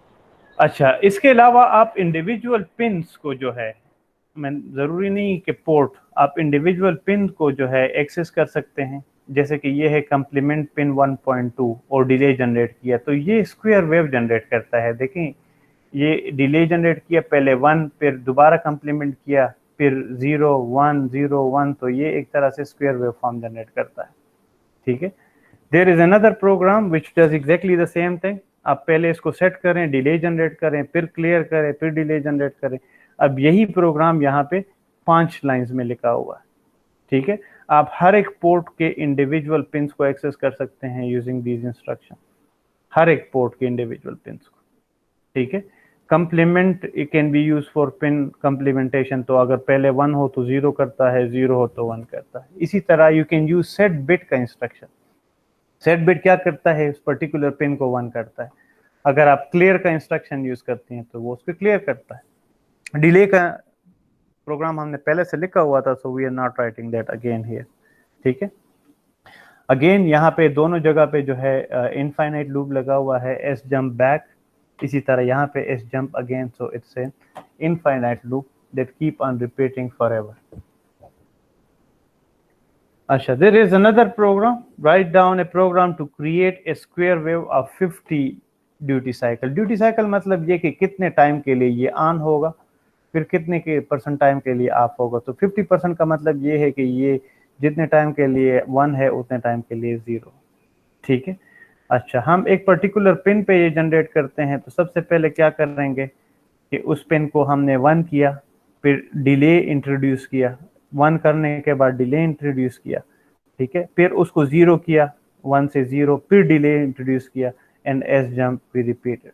अच्छा, इसके अलावा आप इंडिविजुअल पिन्स को जो है, मैं ज़रूरी नहीं कि पोर्ट, आप इंडिविजुअल पिन को जो है एक्सेस कर सकते हैं। जैसे कि ये है कम्प्लीमेंट पिन 1.2 और डिले जनरेट किया, तो ये स्क्वायर वेव जनरेट करता है। देखें, ये डिले जनरेट किया, पहले 1, फिर दोबारा कम्प्लीमेंट किया, फिर 0 1 0 1, तो ये एक तरह से स्क्वायर वेव फॉर्म जनरेट करता है। ठीक है, there is another program which does exactly the same thing. आप पहले इसको सेट करें, डिले जनरेट करें, फिर क्लियर करें, फिर डिले जनरेट करें। अब यही प्रोग्राम यहाँ पे 5 लाइंस में लिखा हुआ है। ठीक है, आप हर एक पोर्ट के इंडिविजुअल पिन्स को एक्सेस कर सकते हैं यूजिंग दीज इंस्ट्रक्शन, हर एक पोर्ट के इंडिविजुअल पिन्स को। ठीक है, complement it can B use for pin complementation, तो अगर पहले 1 हो तो 0 करता है, 0 हो तो 1 करता है। इसी तरह you can use set bit का इंस्ट्रक्शन। सेट बिट क्या करता है, उस पर्टिकुलर पिन को 1 करता है। अगर आप क्लियर का इंस्ट्रक्शन यूज करते हैं तो वो उसको क्लियर करता है। डिले का प्रोग्राम हमने पहले से लिखा हुआ था, so we are not writing that again here. ठीक है, अगेन यहाँ पे दोनों जगह पे जो है इनफाइनाइट लूप लगा हुआ है, एस जंप बैक, इसी तरह यहाँ पे S jump again, so it's an infinite loop that keep on repeating forever. अच्छा, there is another program, write down a program to create a square wave of 50 duty cycle. Duty cycle मतलब ये कि कितने time के लिए ये on होगा, फिर कितने के % टाइम के लिए ऑफ होगा। तो 50% का मतलब ये है कि ये जितने टाइम के लिए 1 है उतने टाइम के लिए 0। ठीक है, अच्छा, हम एक पर्टिकुलर पिन पे ये जनरेट करते हैं, तो सबसे पहले क्या करेंगे कि उस पिन को हमने 1 किया, फिर डिले इंट्रोड्यूस किया, 1 करने के बाद डिले इंट्रोड्यूस किया। ठीक है, फिर उसको 0 किया, 1 से 0, फिर डिले इंट्रोड्यूस किया, एंड एस जंप भी रिपीटेड।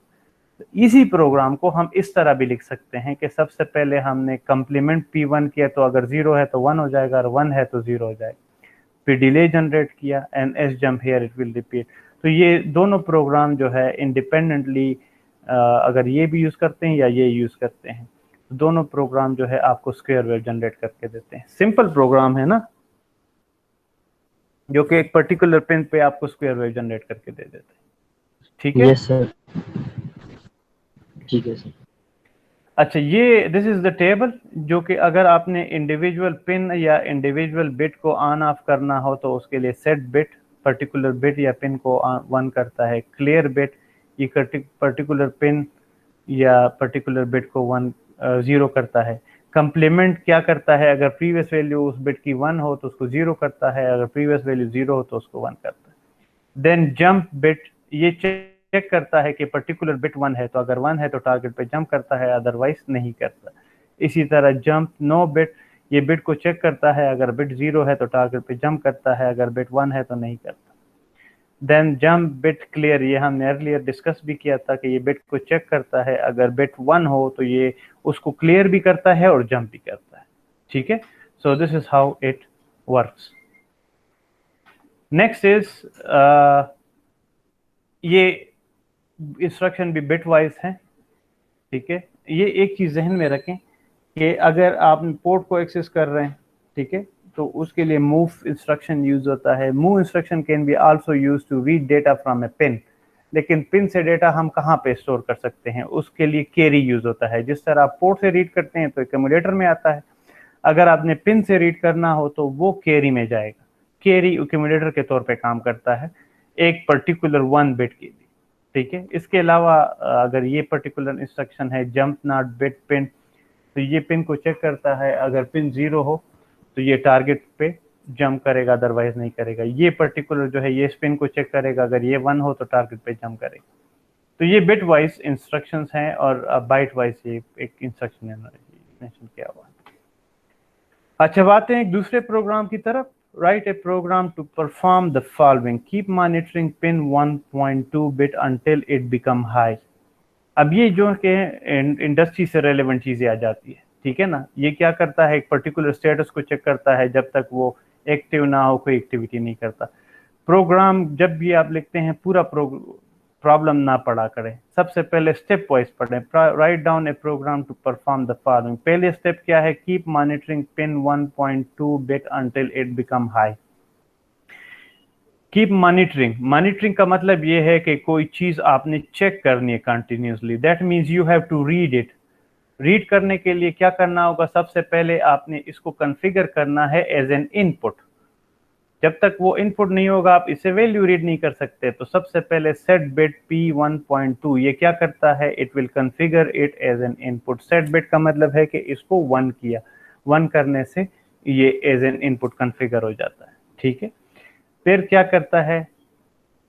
इसी प्रोग्राम को हम इस तरह भी लिख सकते हैं कि सबसे पहले हमने कंप्लीमेंट P1 किया, तो अगर 0 है तो 1 हो जाएगा, और 1 है तो 0 हो जाएगा। फिर डिले जनरेट किया and S jump here it will repeat. तो ये दोनों प्रोग्राम जो है इंडिपेंडेंटली अगर ये भी यूज करते हैं या ये यूज करते हैं, तो दोनों प्रोग्राम जो है आपको स्क्वायर वेव जनरेट करके देते हैं। सिंपल प्रोग्राम है ना, जो कि एक पर्टिकुलर पिन पे आपको स्क्वायर वेव जनरेट करके दे देते हैं। ठीक है, यस सर, ठीक है सर। अच्छा, ये दिस इज द टेबल, जो कि अगर आपने इंडिविजुअल पिन या इंडिविजुअल बिट को ऑन ऑफ करना हो तो उसके लिए सेट बिट पर्टिकुलर बिट या पिन को 1 करता है, क्लियर बिट ये पर्टिकुलर पिन या पर्टिकुलर बिट को 0 करता है, कंप्लीमेंट क्या करता है, अगर प्रीवियस वैल्यू उस बिट की 1 हो तो उसको 0 करता है, अगर प्रीवियस वैल्यू 0 हो तो उसको 1 करता है। देन जंप बिट ये चेक करता है कि पर्टिकुलर बिट 1 है, तो अगर 1 है तो टारगेट पे जंप करता है, अदरवाइज नहीं करता। इसी तरह जंप नो बिट ये बिट को चेक करता है, अगर बिट 0 है तो टारगेट पे जंप करता है, अगर बिट 1 है तो नहीं करता। देन जंप बिट क्लियर ये हमने अर्लियर डिस्कस भी किया था कि ये बिट को चेक करता है, अगर बिट 1 हो तो ये उसको क्लियर भी करता है और जंप भी करता है। ठीक है, so this is how it works. Next is ये इंस्ट्रक्शन भी बिट वाइज है, ठीक है। ये एक चीज जहन में रखें कि अगर आप पोर्ट को एक्सेस कर रहे हैं, ठीक है, तो उसके लिए मूव इंस्ट्रक्शन यूज होता है। Move instruction can be also use to read data from a pin, लेकिन पिन से डेटा हम कहाँ पे स्टोर कर सकते हैं, उसके लिए कैरी यूज होता है। जिस तरह आप पोर्ट से रीड करते हैं तो एक्यूमुलेटर में आता है, अगर आपने पिन से रीड करना हो तो वो कैरी में जाएगा। कैरी एक्यूमुलेटर के तौर पे काम करता है एक पर्टिकुलर 1 बिट के लिए, ठीक है। इसके अलावा अगर ये पर्टिकुलर इंस्ट्रक्शन है जंप नॉट बिट पिन, तो ये पिन को चेक करता है, अगर पिन 0 हो तो ये टारगेट पे जंप करेगा, अदरवाइज नहीं करेगा। ये पर्टिकुलर जो है ये पिन को चेक करेगा, अगर ये 1 हो तो टारगेट पे जंप करेगा। तो ये बिट वाइज इंस्ट्रक्शंस हैं और बाइट वाइज ये एक इंस्ट्रक्शन मेंशन किया हुआ है। अच्छा, बात है एक दूसरे प्रोग्राम की तरफ। Write a program to perform the following, keep monitoring pin 1.2 bit until it become high. अब ये जो कि इंडस्ट्री से रेलेवेंट चीजें आ जाती है, ठीक है ना। ये क्या करता है, एक पर्टिकुलर स्टेटस को चेक करता है, जब तक वो एक्टिव ना हो कोई एक्टिविटी नहीं करता। प्रोग्राम जब भी आप लिखते हैं पूरा प्रॉब्लम ना पढ़ा करें, सबसे पहले स्टेप वाइज पढ़ें। Write down a program to perform the following. पहले स्टेप क्या है, keep monitoring pin 1.2 bit until it become high. Keep monitoring, monitoring का मतलब ये है कि कोई चीज आपने चेक करनी है continuously, that means you have to read it. Read करने के लिए क्या करना होगा, सबसे पहले आपने इसको कॉन्फ़िगर करना है एज एन इनपुट। जब तक वो इनपुट नहीं होगा आप इसे वैल्यू रीड नहीं कर सकते। तो सबसे पहले सेट बिट P1.2, ये क्या करता है, it will configure it as an input. Set bit का मतलब है कि इसको 1 किया, 1 करने से ये एज एन इनपुट कॉन्फ़िगर हो जाता है, ठीक है। फिर क्या करता है,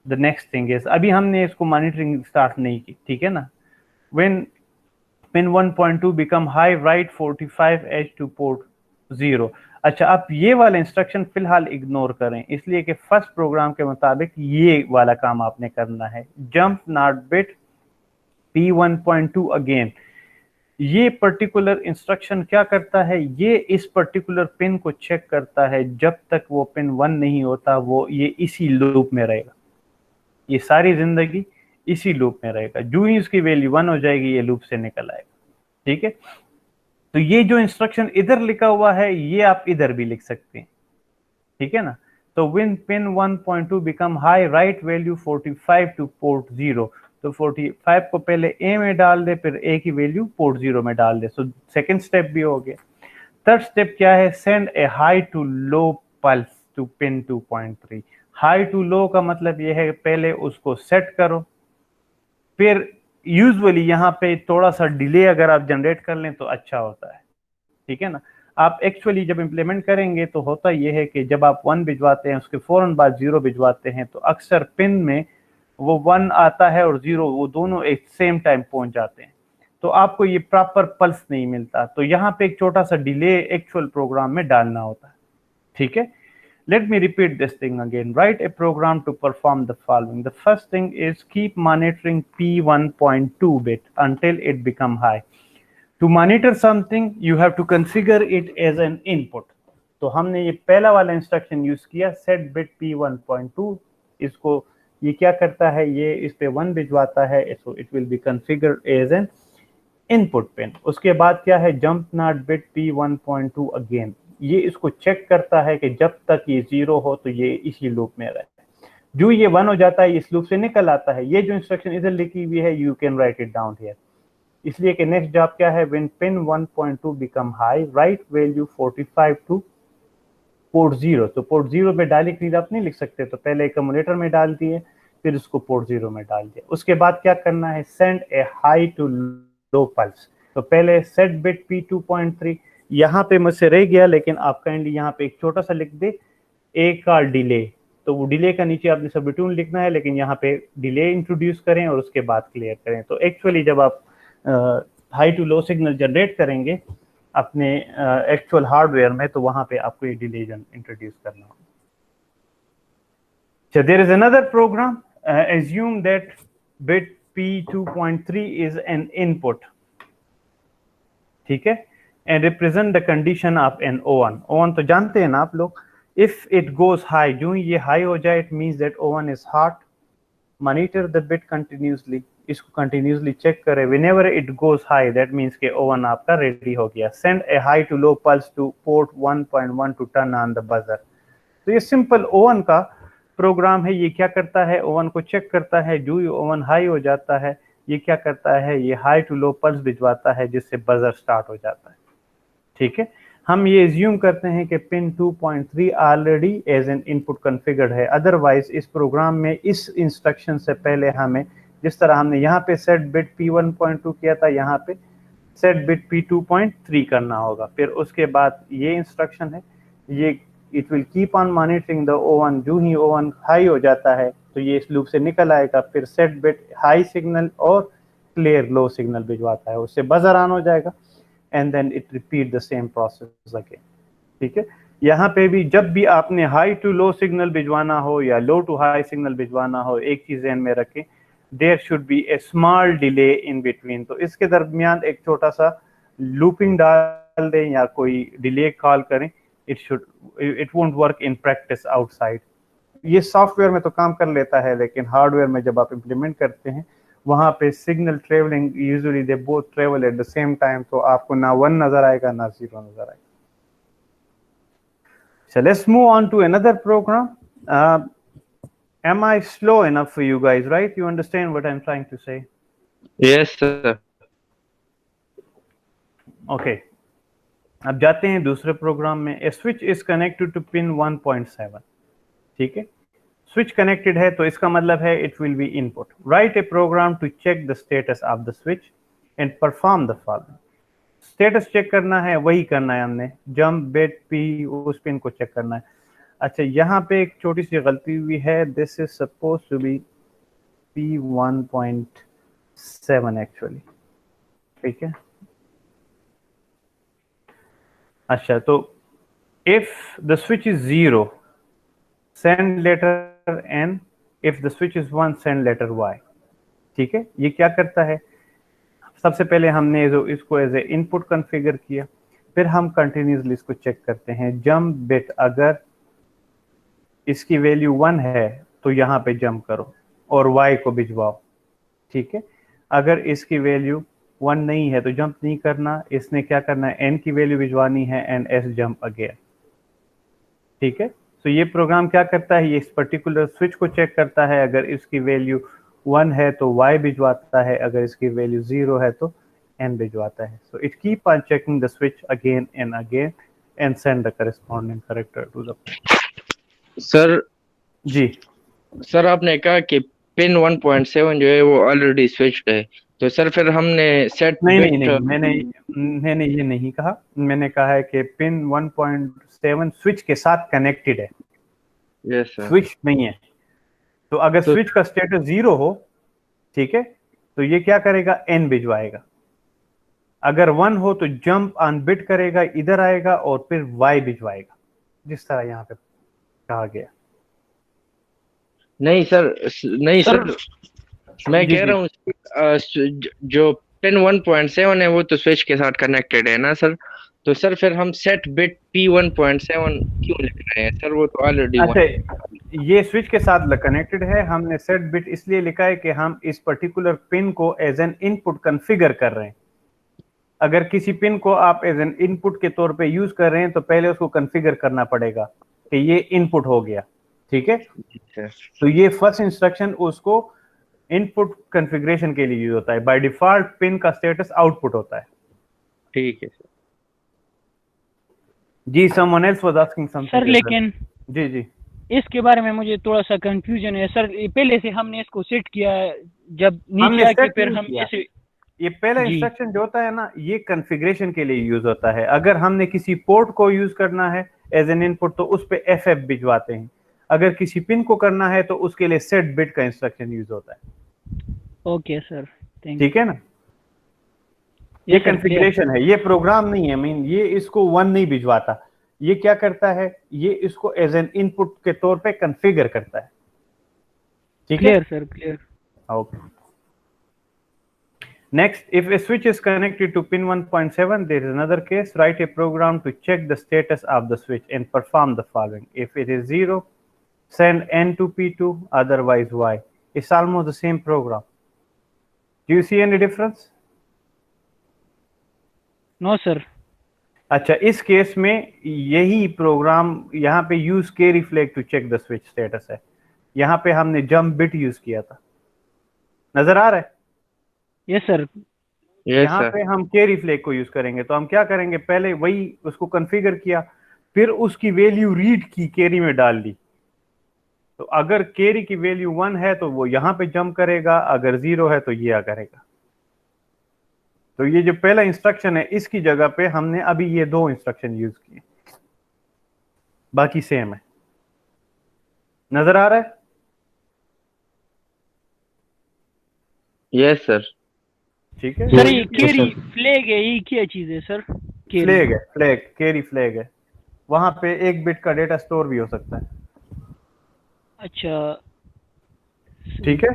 द नेक्स्ट थिंग इज, अभी हमने इसको मॉनिटरिंग स्टार्ट नहीं की, ठीक है ना। When pin 1.2 become high, right 45H two port 0। अच्छा, आप ये वाला इंस्ट्रक्शन फिलहाल इग्नोर करें, इसलिए कि फर्स्ट प्रोग्राम के मुताबिक ये वाला काम आपने करना है। Jump not bit P1.2 again, ये पर्टिकुलर इंस्ट्रक्शन क्या करता है, ये इस पर्टिकुलर पिन को चेक करता है, जब तक वो पिन 1 नहीं होता वो ये इसी लूप में रहेगा, ये सारी जिंदगी इसी लूप में रहेगा। जो ही इसकी वैल्यू 1 हो जाएगी ये लूप से निकल आएगा, ठीक है। तो ये जो इंस्ट्रक्शन इधर लिखा हुआ है ये आप इधर भी लिख सकते हैं, ठीक है ना। तो when pin 1.2 become high, right value 45 two port 0। तो 45 को पहले ए में डाल दे, फिर ए की वैल्यू पोर्ट 0 में डाल दे। सो सेकंड स्टेप भी हो गया। थर्ड स्टेप क्या है, send a high to low pulse to pin 2.3। High to low का मतलब ये है पहले उसको सेट करो, फिर यूजुअली यहाँ पे थोड़ा सा डिले अगर आप जनरेट कर लें तो अच्छा होता है, ठीक है ना। आप एक्चुअली जब इम्प्लीमेंट करेंगे तो होता ये है कि जब आप 1 भिजवाते हैं उसके फौरन बाद 0 भिजवाते हैं तो अक्सर पिन में वो 1 आता है और 0 वो दोनों एक सेम टाइम पहुंच जाते हैं, तो आपको ये प्रॉपर पल्स नहीं मिलता। तो यहाँ पे एक छोटा सा डिले एक्चुअल प्रोग्राम में डालना होता है, ठीक है। Let me repeat this thing again. Write a program to perform the following. The first thing is keep monitoring P1.2 bit until it become high. To monitor something, you have to configure it as an input. तो हमने ये पहला वाला instruction use किया, set bit P1.2। इसको ये क्या करता है, ये इस पे 1 भिजवाता है, so it will be configured as an input pin। उसके बाद क्या है, jump not bit P1.2 again। ये इसको चेक करता है कि जब तक ये 0 हो तो ये इसी लूप में रहे, जो ये 1 हो जाता है इस लूप से निकल आता है। ये जो इंस्ट्रक्शन इधर लिखी हुई है you can write it down here, इसलिए कि नेक्स्ट जॉब क्या है, when pin 1.2 become high, right value 45 two port 0। तो पोर्ट 0 पे डायरेक्ट रीड आप नहीं लिख सकते, तो पहले एक्यूमुलेटर में डाल दिए, फिर उसको पोर्ट 0 में डाल दिया। उसके बाद क्या करना है, send a high to low pulse. तो पहले सेट बिट P2.3, यहाँ पे मुझसे रह गया लेकिन आप काइंडली यहाँ पे एक छोटा सा लिख दे, ए का डिले। तो वो डिले का नीचे आपने सबट्यून लिखना है, लेकिन यहाँ पे डिले इंट्रोड्यूस करें और उसके बाद क्लियर करें। तो एक्चुअली जब आप high to low signal generate करेंगे अपने एक्चुअल हार्डवेयर में, तो वहाँ पे आपको ये डिले इंट्रोड्यूस करना होगा। So there is another program, assume that bit P2.3 is an input, ठीक है। and represent the condition of an O1. O1 तो जानते हैं ना आप लोग. If it goes high, जो ही ये high हो जाए, it means that O1 is hot. Monitor the bit continuously. इसको continuously check करें. Whenever it goes high, that means कि O1 आपका ready हो गया. Send a high to low pulse to port 1.1 to turn on the buzzer. तो ये simple O1 का programme है. ये क्या करता है, O1 को चेक करता है. जो ही O1 हाई हो जाता है, ये क्या करता है, ये हाई टू लो पल्स भिजवाता है, जिससे बजर स्टार्ट हो जाता है. ठीक है, हम ये एज्यूम करते हैं कि pin 2.3 already as an input configured है. अदरवाइज इस प्रोग्राम में इस इंस्ट्रक्शन से पहले हमें, जिस तरह हमने यहाँ पे सेट बिट P1.2 किया था, यहाँ पे सेट बिट P2.3 करना होगा. फिर उसके बाद ये इंस्ट्रक्शन है, ये it will keep on monitoring the O1. जो ही O1 हाई हो जाता है तो ये इस लूप से निकल आएगा. फिर सेट बिट हाई सिग्नल और क्लियर लो सिग्नल भिजवाता है, उससे बजर ऑन हो जाएगा. And then it repeat the same process again. ठीक है, यहाँ पे भी जब भी आपने हाई टू लो सिग्नल भिजवाना हो या लो टू हाई सिग्नल भिजवाना हो, एक चीज ध्यान में रखें, there should be a small delay in between. तो इसके दरमियान एक छोटा सा लूपिंग डाल दें या कोई डिले कॉल करें. It won't work in practice outside. ये सॉफ्टवेयर में तो काम कर लेता है, लेकिन हार्डवेयर में जब आप इम्प्लीमेंट करते हैं, वहाँ पे signal travelling usually they both travel eight the same time. तो आपको ना 1 नजर आएगा ना 0 नजर आएगा. So let's move on to another program. Am I slow enough for you guys, right? You understand what I'm trying to say? Yes, sir. Okay. अब जाते हैं दूसरे प्रोग्राम में. A switch is connected to pin 1.7. ठीक है, switch connected है तो इसका मतलब है it will be input. Write a program to check the status of the switch and perform the following. Status check करना है, वही करना है हमने. जंप बिट पी, उस पिन को चेक करना है. अच्छा, यहाँ पे एक छोटी सी गलती हुई है. This is suppose to be P1.7 actually. ठीक है, अच्छा, तो if the switch is 0 send letter N, if the switch is 1 send letter Y. ठीक है, ये क्या करता है, सबसे पहले हमने जो इसको एज ए इनपुट कॉन्फ़िगर किया, फिर हम कंटिन्यूसली इसको चेक करते हैं. जंप बिट, अगर इसकी वैल्यू 1 है तो यहाँ पे जंप करो और Y को भिजवाओ. ठीक है, अगर इसकी वैल्यू 1 नहीं है तो जंप नहीं करना. इसने क्या करना है, N की वैल्यू भिजवानी है एंड S जंप अगेन. ठीक है, तो ये प्रोग्राम क्या करता है, ये इस पर्टिकुलर स्विच को चेक करता है. अगर इसकी वैल्यू 1 है तो Y भिजवाता है, अगर इसकी वैल्यू 0 है तो N भिजवाता है. So it keep on checking the switch again and send the corresponding character to the. Sir जी सर, आपने कहा कि पिन 1.7 जो है वो ऑलरेडी स्विच्ड है, तो सर फिर हमने सेट नहीं, मैंने ये नहीं कहा. मैंने कहा है कि पिन 1.7 स्विच के साथ कनेक्टेड है. Yes sir. स्विच नहीं है. तो अगर स्विच का स्टेटस 0 हो, ठीक है, तो ये क्या करेगा, N भिजवाएगा. अगर 1 हो तो जंप ऑन बिट करेगा, इधर आएगा और फिर Y भिजवाएगा, जिस तरह यहाँ पे कहा गया. नहीं सर, मैं कह रहा हूँ जो पिन 1.7 है वो तो स्विच के साथ कनेक्टेड है ना सर. तो सर फिर हम सेट बिट P1.7 क्यों लिख रहे हैं सर, वो तो ऑलरेडी. अच्छा, ये स्विच के साथ कनेक्टेड है. हमने सेट बिट इसलिए लिखा है कि हम इस पर्टिकुलर पिन को एज एन इनपुट कॉन्फ़िगर कर रहे हैं. अगर किसी पिन को आप एज एन इनपुट के तौर पे यूज कर रहे हैं तो पहले उसको कॉन्फ़िगर करना पड़ेगा कि ये इनपुट हो गया. ठीक है, तो ये फर्स्ट इंस्ट्रक्शन उसको इनपुट कॉन्फ़िगरेशन के लिए यूज होता है. बाय डिफॉल्ट पिन का स्टेटस आउटपुट होता है. ठीक है सर. जी, someone else was asking something. Sir लेकिन जी इसके बारे में मुझे थोड़ा सा कंफ्यूजन है सर. पहले से हमने इसको सेट किया, जब हमने नीचे आके set फिर नहीं हम किया. इसे, ये पहला जी. इंस्ट्रक्शन जो होता है ना, ये कॉन्फ़िगरेशन के लिए यूज होता है. अगर हमने किसी पोर्ट को यूज करना है एज एन इनपुट तो उस पे FF भिजवाते हैं. अगर किसी पिन को करना है तो उसके लिए सेट बिट का इंस्ट्रक्शन यूज होता है. Okay sir, thank you. ठीक है ना, ये कॉन्फ़िगरेशन है, ये प्रोग्राम नहीं है. मीन ये इसको 1 नहीं भिजवाता. ये क्या करता है, ये इसको एज एन इनपुट के तौर पे कॉन्फ़िगर करता है. ठीक है clear sir, clear. Okay. Next, if a switch is connected to pin 1.7, there is another case. Write a program to check the status of the switch and perform the following. If it is 0, send N to P2, otherwise Y. It's almost the same program. Do you see any difference? No sir. अच्छा, इस case में यही प्रोग्राम यहाँ पे use carry flag to check the switch status है। यहाँ पे हमने जंप बिट यूज किया था, नजर आ रहा है? Yes sir. यहाँ पे हम कैरी फ्लैग को यूज करेंगे। तो हम क्या करेंगे, पहले वही उसको कॉन्फ़िगर किया, फिर उसकी वैल्यू रीड की, कैरी में डाल दी। तो अगर कैरी की वैल्यू 1 है तो वो यहाँ पे जंप करेगा, अगर 0 है तो ये करेगा। तो ये जो पहला इंस्ट्रक्शन है इसकी जगह पे हमने अभी ये 2 इंस्ट्रक्शन यूज किए, बाकी सेम है। नजर आ रहा है? Yes sir. ठीक है सर ये कैरी फ्लैग है, ये क्या चीज है सर? फ्लैग है, फ्लैग कैरी फ्लैग है। वहां पे 1 बिट का डेटा स्टोर भी हो सकता है। अच्छा ठीक है।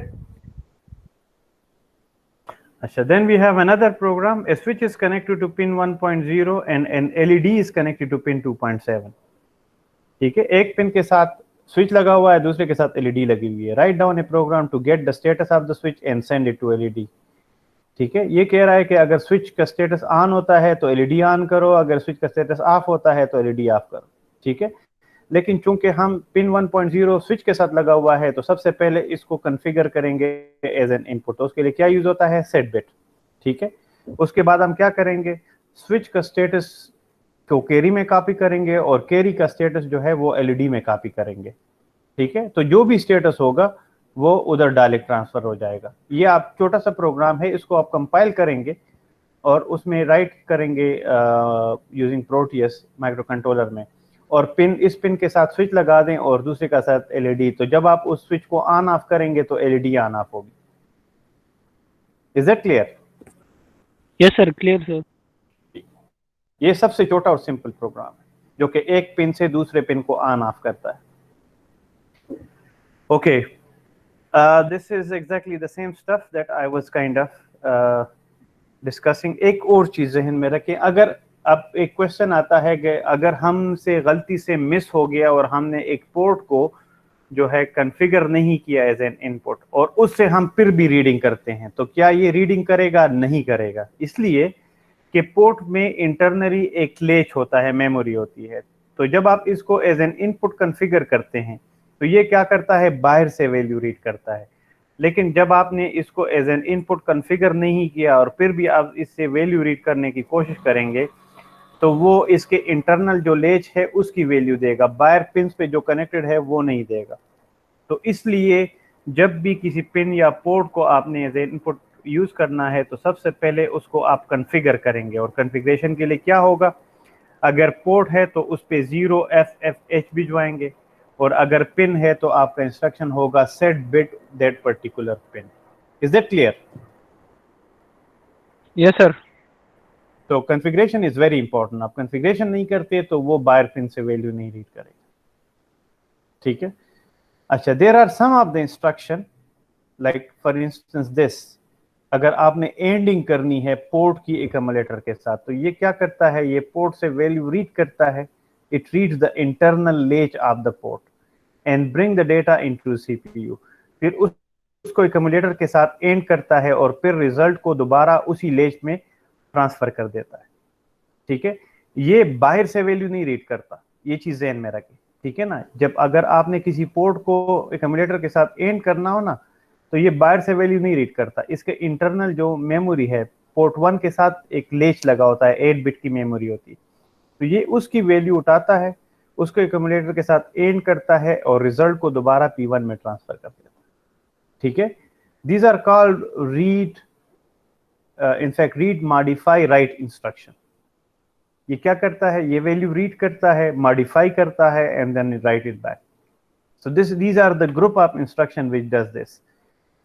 अच्छा, then we have another program. A switch is connected to pin 1.0 and an LED is connected to pin 2.7. ठीक है, एक पिन के साथ स्विच लगा हुआ है, दूसरे के साथ LED लगी हुई है। Write down a program to get the status of the switch and send it to LED। ठीक है, ये कह रहा है कि अगर स्विच का स्टेटस ऑन होता है तो LED ऑन करो, अगर स्विच का स्टेटस ऑफ होता है तो LED ऑफ करो। ठीक है, लेकिन चूंकि हम पिन 1.0 स्विच के साथ लगा हुआ है तो सबसे पहले इसको कॉन्फ़िगर करेंगे एज एन इनपुट। तो उसके लिए क्या यूज होता है, सेट बिट। ठीक है, उसके बाद हम क्या करेंगे, स्विच का स्टेटस को कैरी में कॉपी करेंगे और कैरी का स्टेटस जो है वो LED में कॉपी करेंगे। ठीक है, तो जो भी स्टेटस होगा वो उधर डायरेक्ट ट्रांसफर हो जाएगा। ये आप छोटा सा प्रोग्राम है, इसको आप कंपाइल करेंगे और उसमें राइट करेंगे यूजिंग प्रोटियस माइक्रो कंट्रोलर में, और पिन इस पिन के साथ स्विच लगा दें और दूसरे का साथ LED। तो जब आप उस स्विच को ऑन ऑफ करेंगे तो LED ऑन ऑफ होगी। Is that clear? Yes sir, clear sir. ये सबसे छोटा और सिंपल प्रोग्राम है जो कि एक पिन से दूसरे पिन को ऑन ऑफ करता है। Okay, this is exactly the same stuff that I was kind of discussing. एक और चीज जहन में रखें, अगर अब एक क्वेश्चन आता है कि अगर हमसे गलती से मिस हो गया और हमने एक पोर्ट को जो है कॉन्फ़िगर नहीं किया एज एन इनपुट और उससे हम फिर भी रीडिंग करते हैं, तो क्या ये रीडिंग करेगा? नहीं करेगा, इसलिए कि पोर्ट में इंटरनली एक लेच होता है, मेमोरी होती है। तो जब आप इसको एज एन इनपुट कॉन्फ़िगर करते हैं तो ये क्या करता है, बाहर से वैल्यू रीड करता है। लेकिन जब आपने इसको एज एन इनपुट कॉन्फ़िगर नहीं किया और फिर भी आप इससे वैल्यू रीड करने की कोशिश करेंगे तो वो इसके इंटरनल जो लेच है उसकी वैल्यू देगा, बाहर पिन्स पे जो कनेक्टेड है वो नहीं देगा। तो इसलिए जब भी किसी पिन या पोर्ट को आपने एज इनपुट यूज करना है तो सबसे पहले उसको आप कॉन्फ़िगर करेंगे। और कॉन्फ़िगरेशन के लिए क्या होगा, अगर पोर्ट है तो उस पे 0FFH भिजवाएंगे, और अगर पिन है तो आपका इंस्ट्रक्शन होगा set bit that particular pin. Is that clear? Yes sir. तो कॉन्फ़िगरेशन इज वेरी इंपॉर्टेंट। आप कॉन्फ़िगरेशन नहीं करते तो वो बाहर पिन से वैल्यू नहीं रीड करेगा। ठीक है। अच्छा, there are some of the instruction like for instance this, अगर आपने एंडिंग करनी है पोर्ट की एक्यूमुलेटर के साथ तो ये क्या करता है, ये पोर्ट से वैल्यू रीड करता है। It reads the internal latch of the port and bring the data into CPU। फिर उसको एक्यूमुलेटर के साथ एंड करता है और फिर रिजल्ट को दोबारा उसी लेच में ट्रांसफर कर देता है। ठीक है, ये बाहर से वैल्यू नहीं रीड करता, ये चीज ध्यान में रखें। ठीक है ना, जब अगर आपने किसी पोर्ट को एक्यूमुलेटर के साथ एंड करना हो ना तो ये बाहर से वैल्यू नहीं रीड करता, इसके इंटरनल जो मेमोरी है पोर्ट 1 के साथ एक लेच लगा होता है, 8 बिट की मेमोरी होती है, तो ये उसकी वैल्यू उठाता है, उसको एक्यूमुलेटर के साथ एंड करता है और रिजल्ट को दोबारा P1 में ट्रांसफर कर देता है। ठीक है, these are called read, in fact read modify write instruction. ये क्या करता है, ये वैल्यू रीड करता है, मॉडिफाई करता है and then write it back. So these are the group of instruction which does this.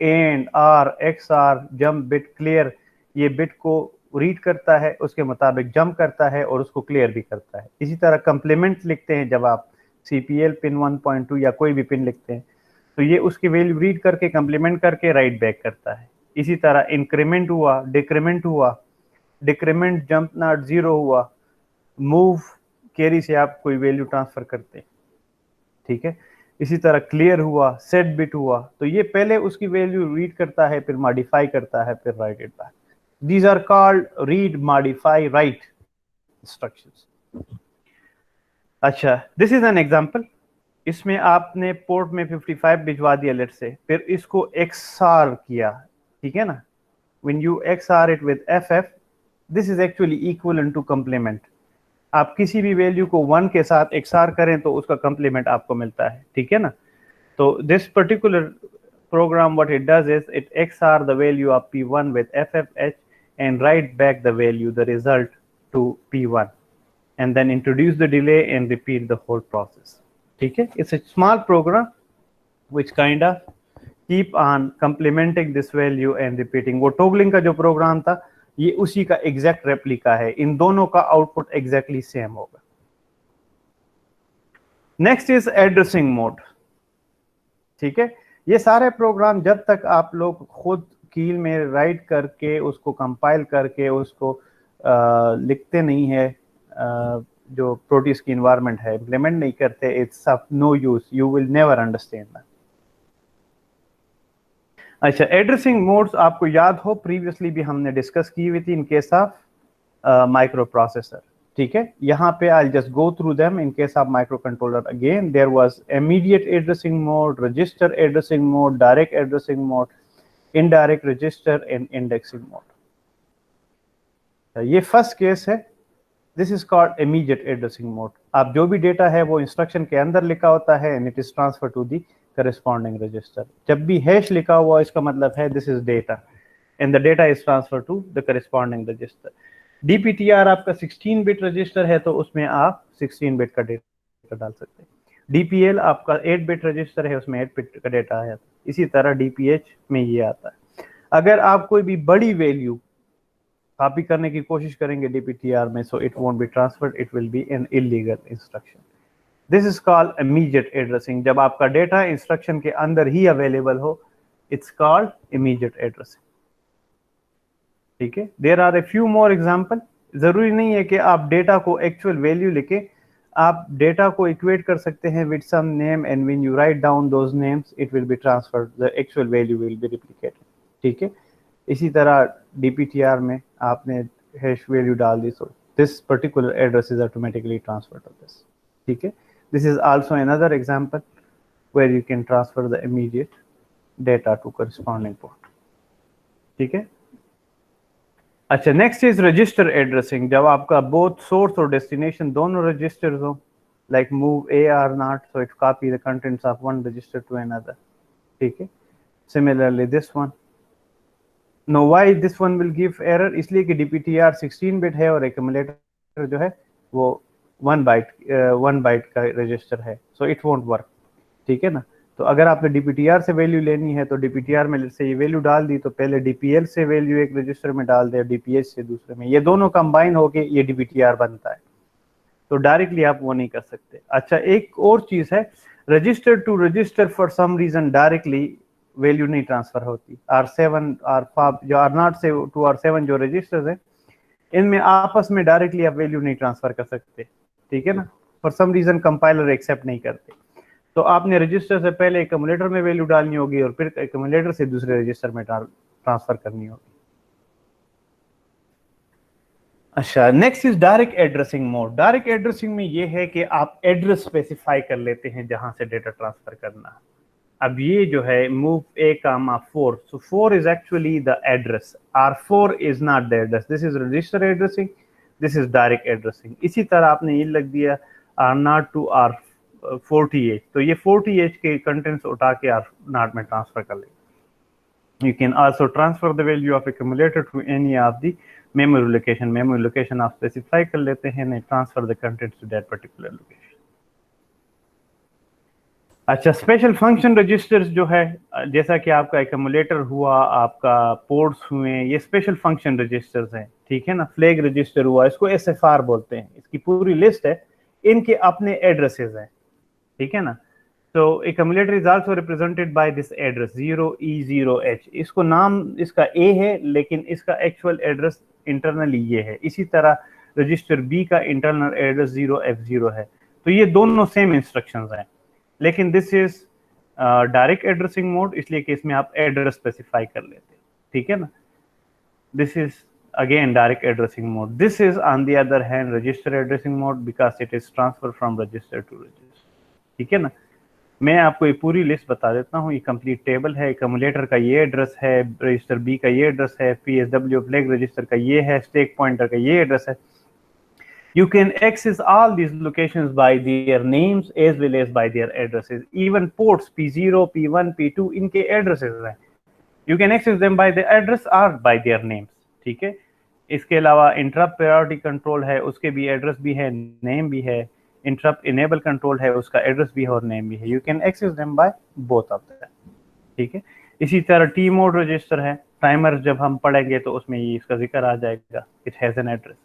And, or, XR, jump, bit, clear, ये बिट को रीड करता है, उसके मुताबिक जंप करता है और उसको क्लियर भी करता है। इसी तरह कंप्लीमेंट लिखते हैं, जब आप CPL पिन 1.2 या कोई भी पिन लिखते हैं तो ये उसकी वैल्यू रीड करके कंप्लीमेंट करके राइट बैक करता है। इसी तरह इंक्रीमेंट हुआ, डिक्रीमेंट हुआ, डिक्रीमेंट जंप नॉट 0 हुआ, मूव कैरी से आप कोई वैल्यू ट्रांसफर करते हैं, ठीक है। इसी तरह क्लियर हुआ, सेट बिट हुआ, तो ये पहले उसकी वैल्यू रीड करता है, फिर मॉडिफाई करता है, फिर write it back. These are called read, modify, write instructions. अच्छा, दिस इज एन एग्जांपल। इसमें आपने पोर्ट में 55 भिजवा दिया लेट से, फिर इसको XOR किया, ठीक है ना। When you XOR it with FF, this is actually equivalent to complement. आप किसी भी वैल्यू को 1 के साथ XOR करें तो उसका कंप्लीमेंट आपको मिलता है, ठीक है ना। तो this particular program what it does is it XOR the value of P1 with FFH and write back the value, the result, to P1 and then introduce the delay and repeat the whole process, ठीक है। It's a small program which kind of keep on complementing this value and repeating। वो toggling का जो programme था ये उसी का exact replica है, इन दोनों का आउटपुट एग्जैक्टली सेम होगा। नेक्स्ट इज एड्रेसिंग मोड, ठीक है। ये सारे प्रोग्राम जब तक आप लोग खुद कील में राइट करके उसको कंपाइल करके उसको लिखते नहीं है, जो प्रोटीज की इन्वायरमेंट है, इम्प्लीमेंट नहीं करते, it's of no use, you will never understand that. अच्छा, एड्रेसिंग मोड्स आपको याद हो प्रीवियसली भी हमने डिस्कस की हुई थी in case of microprocessor, ठीक है। यहाँ पे I just go through them. In case of microcontroller again there was immediate addressing mode, register addressing mode, direct addressing mode, indirect register and indexing mode. ये first case है, this is called immediate addressing mode. आप जो भी data है वो instruction के अंदर लिखा होता है and it is transfer to the corresponding register। जब भी हैश लिखा हुआ इसका मतलब है this is data and the data is transfer to the corresponding register। DPTR आपका 16 बिट रजिस्टर है तो उसमें आप 16 बिट का डेटा डाल सकते हैं। DPL आपका 8 बिट रजिस्टर है, उसमें 8 बिट का डेटा है। इसी तरह DPH में ये आता है। अगर आप कोई भी बड़ी वैल्यू कॉपी करने की कोशिश करेंगे DPTR में, so it won't be transferred, it will be an illegal instruction. This is called immediate addressing. जब आपका डेटा इंस्ट्रक्शन के अंदर ही अवेलेबल हो, इट्स कॉल्ड इमीडिएट एड्रेसिंग, ठीक है। There are a few more example. जरूरी नहीं है कि आप डेटा को एक्चुअल वैल्यू लिखे, आप डेटा को इक्वेट कर सकते हैं with some name and when you write down those names it will be transferred, the actual value will be replicated, ठीक है। इसी तरह DPTR में आपने हैश वैल्यू डाल दी, so this particular address is automatically transferred to this, ठीक है। This is also another example where you can transfer the immediate data to corresponding port, ठीक है। अच्छा, नेक्स्ट इज रजिस्टर एड्रेसिंग। जब आपका बोथ सोर्स और डेस्टिनेशन दोनों registers हो, like move AR0, so it copy the contents of one register to another, ठीक है। Similarly this one, now why this one will give error? इसलिए कि DPTR 16 bit है और एक्यूमुलेटर जो है वो 1 बाइट का रजिस्टर है, सो इट वोंट वर्क, ठीक है ना। तो अगर आपने DPTR से वैल्यू लेनी है तो DPTR में से ये वैल्यू डाल दी तो पहले DPL से वैल्यू एक रजिस्टर में डाल दे, DPH से दूसरे में, ये दोनों कंबाइन होके ये DPTR बनता है, तो डायरेक्टली आप वो नहीं कर सकते। अच्छा, एक और चीज है, register to register for some reason directly value नहीं ट्रांसफर होती। R7 R5 जो R0 से टू R7 जो रजिस्टर्स हैं इनमें आपस में डायरेक्टली आप वैल्यू नहीं ट्रांसफर कर सकते, ठीक है ना। For some reason compiler accept नहीं करते, तो आपने रजिस्टर से पहले एक्यूमुलेटर में वैल्यू डालनी होगी और फिर एक्यूमुलेटर से दूसरे रजिस्टर में ट्रांसफर करनी होगी। अच्छा, next is direct addressing mode. Direct addressing में ये है कि आप एड्रेस स्पेसिफाई कर लेते हैं जहां से डेटा ट्रांसफर करना है। अब ये जो है move A, 4, so 4 is actually the address, R4 is not the address, this is register addressing, this is direct addressing। इसी तरह आपने ये लग दिया R0 to R40H, तो ये 40H के कंटेंट्स उठा के R0 में ट्रांसफर कर लेंगे। You can also transfer the value of accumulator to any of the memory location। memory location आप स्पेसिफाई कर लेते हैं and transfer the contents to that particular location। अच्छा, स्पेशल फंक्शन रजिस्टर्स जो है, जैसा कि आपका एक्यूमुलेटर हुआ, आपका पोर्ट्स हुए, ये स्पेशल फंक्शन रजिस्टर्स हैं, ठीक है ना। फ्लैग रजिस्टर हुआ, इसको SFR बोलते हैं, इसकी पूरी लिस्ट है, इनके अपने एड्रेसेस हैं, ठीक है ना। So accumulator is also represented by this address 0E0H. इसको नाम इसका A है लेकिन इसका एक्चुअल एड्रेस इंटरनली ये है। इसी तरह रजिस्टर B का इंटरनल एड्रेस 0F0 है। तो ये दोनों सेम इंस्ट्रक्शंस हैं, लेकिन this is direct addressing mode, इसलिए कि इसमें आप एड्रेस स्पेसिफाई कर लेते हैं, ठीक है ना। This is again direct addressing mode. This is on the other hand register addressing mode because it is transfer from register to register, ठीक है ना। मैं आपको ये पूरी लिस्ट बता देता हूँ। ये कंप्लीट टेबल है। एक्यूमुलेटर का ये एड्रेस है, रजिस्टर बी का ये एड्रेस है, PSW फ्लैग रजिस्टर का ये है, स्टैक पॉइंटर का ये एड्रेस है। You can access all these locations by their names as well as by their addresses. Even ports P0, P1, P2 इनके एड्रेसेस हैं। You can access them by the address or by their names, ठीक है। इसके अलावा interrupt priority control है, उसके भी address भी है, नेम भी है। इंटरप्ट इनेबल कंट्रोल है, उसका एड्रेस भी है और नेम भी है। You can access them by both of them, ठीक है। इसी तरह टी मोड रजिस्टर है। टाइमर जब हम पढ़ेंगे तो उसमें ये इसका जिक्र आ जाएगा। It has an address.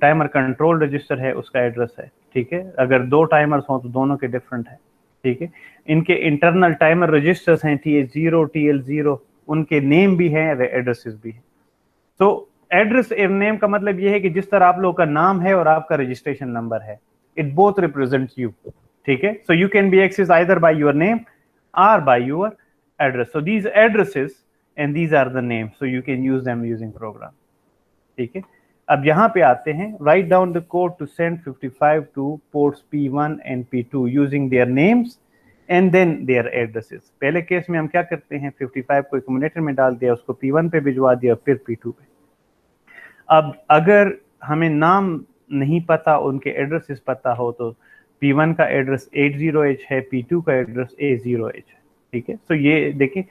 Timer control register है, उसका एड्रेस है, ठीक है। अगर दो टाइमर्स हों तो दोनों के डिफरेंट है, ठीक है। इनके इंटरनल टाइमर रजिस्टर्स हैं TH0, TL0, उनके नेम भी हैं, एड्रेसेस भी हैं। तो एड्रेस और नेम का मतलब ये है कि जिस तरह आप लोगों का नाम है और आपका रजिस्ट्रेशन नंबर है, इट बोथ रिप्रेजेंट्स यू, ठीक है। So you can be access either by your name or by your address. So these addresses and these are the name, so you can use them using program, ठीक है। अब यहाँ पे आते हैं, write down the code to send 55 to ports P1 and P2 using their names and then their addresses. पहले case में हम क्या करते हैं, 55 को एक्यूमुलेटर में डाल दिया, उसको P1 पे भिजवा दिया, फिर P2 पे। अब अगर हमें नाम नहीं पता, उनके एड्रेसेस पता हो, तो P1 का एड्रेस 80H है, P2 का एड्रेस A0H है, ठीक है। तो ये देखें,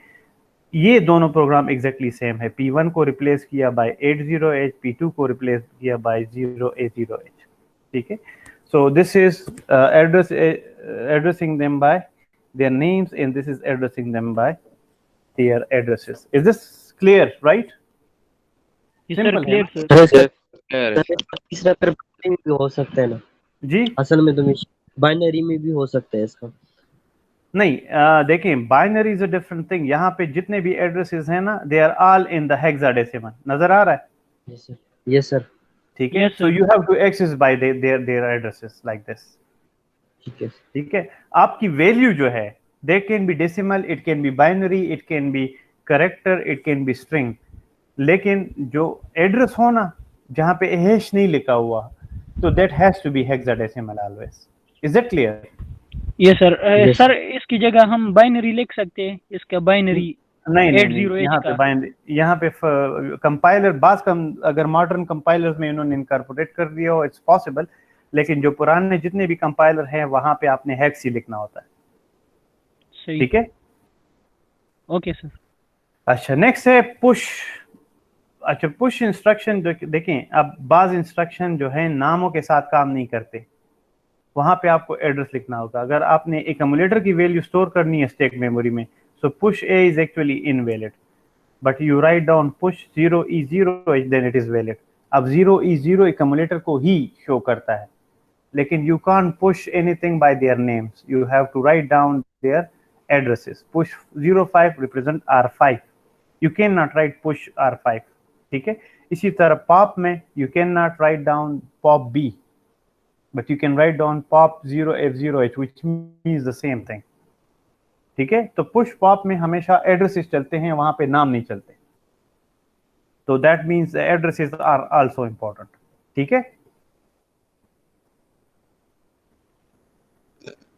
ये दोनों प्रोग्राम एग्जैक्टली सेम है। P1 को रिप्लेस किया बाय 80H, P2 को रिप्लेस किया बाय 0A0H, ठीक है। So this is addressing them by their names and this is addressing them by their addresses. Is this clear, right? Yes sir, clear sir. तीसरा फिर binary में भी हो सकता है ना जी, असल में, तो बाइनरी में भी हो सकता है इसका। नहीं, देखें, binary is a different thing. यहाँ पे जितने भी एड्रेसेस हैं ना, they are all in the hexadecimal. नजर आ रहा है? यस सर, यस सर, ठीक है। So you have to access by their addresses like this, ठीक है, ठीक है। आपकी वैल्यू जो है, they can be decimal, it can be binary, it can be character, it can be string, लेकिन जो एड्रेस हो ना, जहाँ पे हैश नहीं लिखा हुआ, तो that has to be hexadecimal always. Is it clear? Yes sir. Sir इसकी जगह हम बाइनरी लिख सकते हैं, इसका बाइनरी नहीं, 80H यहाँ पे बाइनरी, यहाँ पे कंपाइलर, बास अगर मॉडर्न कंपाइलर्स में इन्होंने इनकॉर्पोरेट कर दिया हो, इट्स पॉसिबल, लेकिन जो पुराने जितने भी कंपाइलर हैं वहां पे आपने हेक्स ही लिखना होता है, सही, ठीक है। Okay sir. अच्छा, नेक्स्ट है पुश। अच्छा, पुश इंस्ट्रक्शन जो देखें, अब बाज इंस्ट्रक्शन जो है नामों के साथ काम नहीं करते, वहां पे आपको एड्रेस लिखना होगा। अगर आपने एक्यूमुलेटर की वैल्यू स्टोर करनी है स्टैक मेमोरी में, so push A is actually invalid, but you write down push 0E0H, then it is valid. अब 0E0 एक्यूमुलेटर को ही शो करता है, लेकिन you can't push anything by their names. You have to write down their addresses. Push 05 represent R5. You cannot write push R5. ठीक है। इसी तरह pop में you cannot write down pop B, but you can write down pop 0F0H, which means the same thing. ठीक है। तो push pop में हमेशा एड्रेसेस चलते हैं, वहां पे नाम नहीं चलते। तो that means the addresses are also important. ठीक है।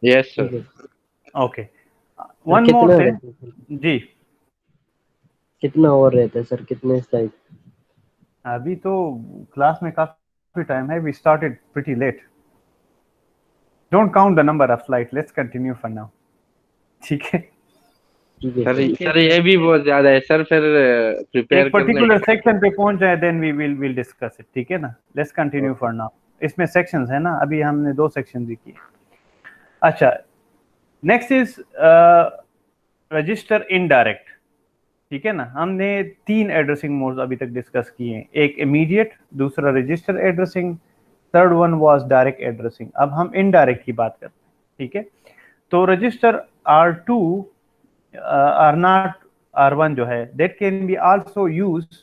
Yes sir. Okay, one more thing जी। कितना और रहता है सर, कितने स्लाइड? अभी तो क्लास में काफी टाइम है, we started pretty late. Don't count the number of slide, let's continue for now, ठीक है। सर ये भी बहुत ज्यादा है सर, फिर प्रिपेयर एक पर्टिकुलर सेक्शन पे पहुंच जाए, then we will discuss it, ठीक है ना। Let's continue for now. इसमें सेक्शंस है ना, अभी हमने 2 सेक्शन भी किए। अच्छा, नेक्स्ट इज रजिस्टर इनडायरेक्ट, ठीक है ना। हमने 3 एड्रेसिंग मोड्स अभी तक डिस्कस किए हैं, एक इमीडिएट, दूसरा register addressing, third one was direct addressing. अब हम इनडायरेक्ट की बात करते हैं, ठीक है। तो रजिस्टर R2 R0 R1 जो है that can be also used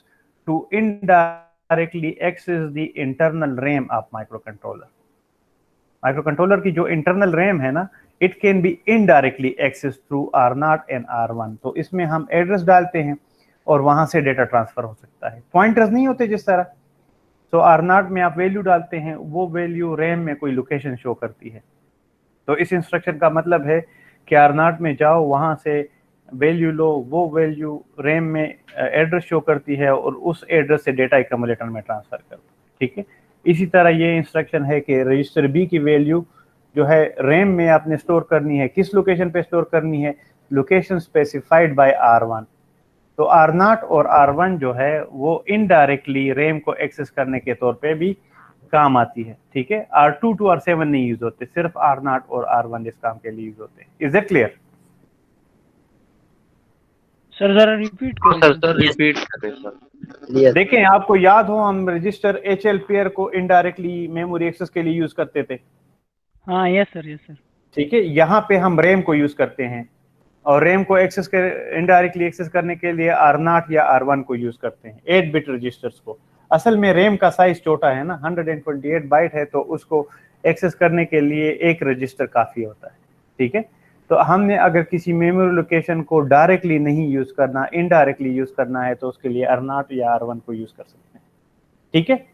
to indirectly access the internal RAM of microcontroller. Microcontroller की जो इंटरनल रैम है ना, it can be indirectly access through R0 and R1। तो इसमें हम एड्रेस डालते हैं और वहां से डेटा ट्रांसफर हो सकता है। पॉइंटर्स नहीं होते जिस तरह, तो R0 में आप वैल्यू डालते हैं, वो वैल्यू रैम में कोई लोकेशन शो करती है। तो इस इंस्ट्रक्शन का मतलब है कि R0 में जाओ, वहां से वैल्यू लो, वो वैल्यू रैम में एड्रेस शो करती है और उस एड्रेस से डेटा एक्यूमुलेटर में ट्रांसफर करो। ठीक है, इसी तरह ये इंस्ट्रक्शन है कि रजिस्टर बी की वैल्यू जो है रैम में आपने स्टोर करनी है, किस लोकेशन पे स्टोर करनी है, लोकेशन स्पेसिफाइड बाय R1। तो R0 और R1 जो है वो इनडायरेक्टली रैम को एक्सेस करने के तौर पे भी काम आती है। ठीक है, R2 to R7 नहीं यूज होते, सिर्फ R0 और R1 इस काम के लिए यूज होते हैं। Is it clear? सर जरा रिपीट करें। सर रिपीट करें सर। देखें, आपको याद हो हम रजिस्टर HL पेयर को इनडायरेक्टली मेमोरी एक्सेस के लिए यूज करते थे। हाँ यस सर, यस सर। ठीक है, यहाँ पे हम रैम को यूज करते हैं और रैम को एक्सेस कर इनडायरेक्टली एक्सेस करने के लिए R0 या R1 को यूज करते हैं, 8 बिट रजिस्टर्स को। असल में रैम का साइज छोटा है ना, 128 बाइट है, तो उसको एक्सेस करने के लिए एक रजिस्टर काफी होता है। ठीक है, तो हमने अगर किसी मेमोरी लोकेशन को डायरेक्टली नहीं यूज करना, इनडायरेक्टली यूज करना है, तो उसके लिए R0 या R1 को यूज कर सकते हैं। ठीक है,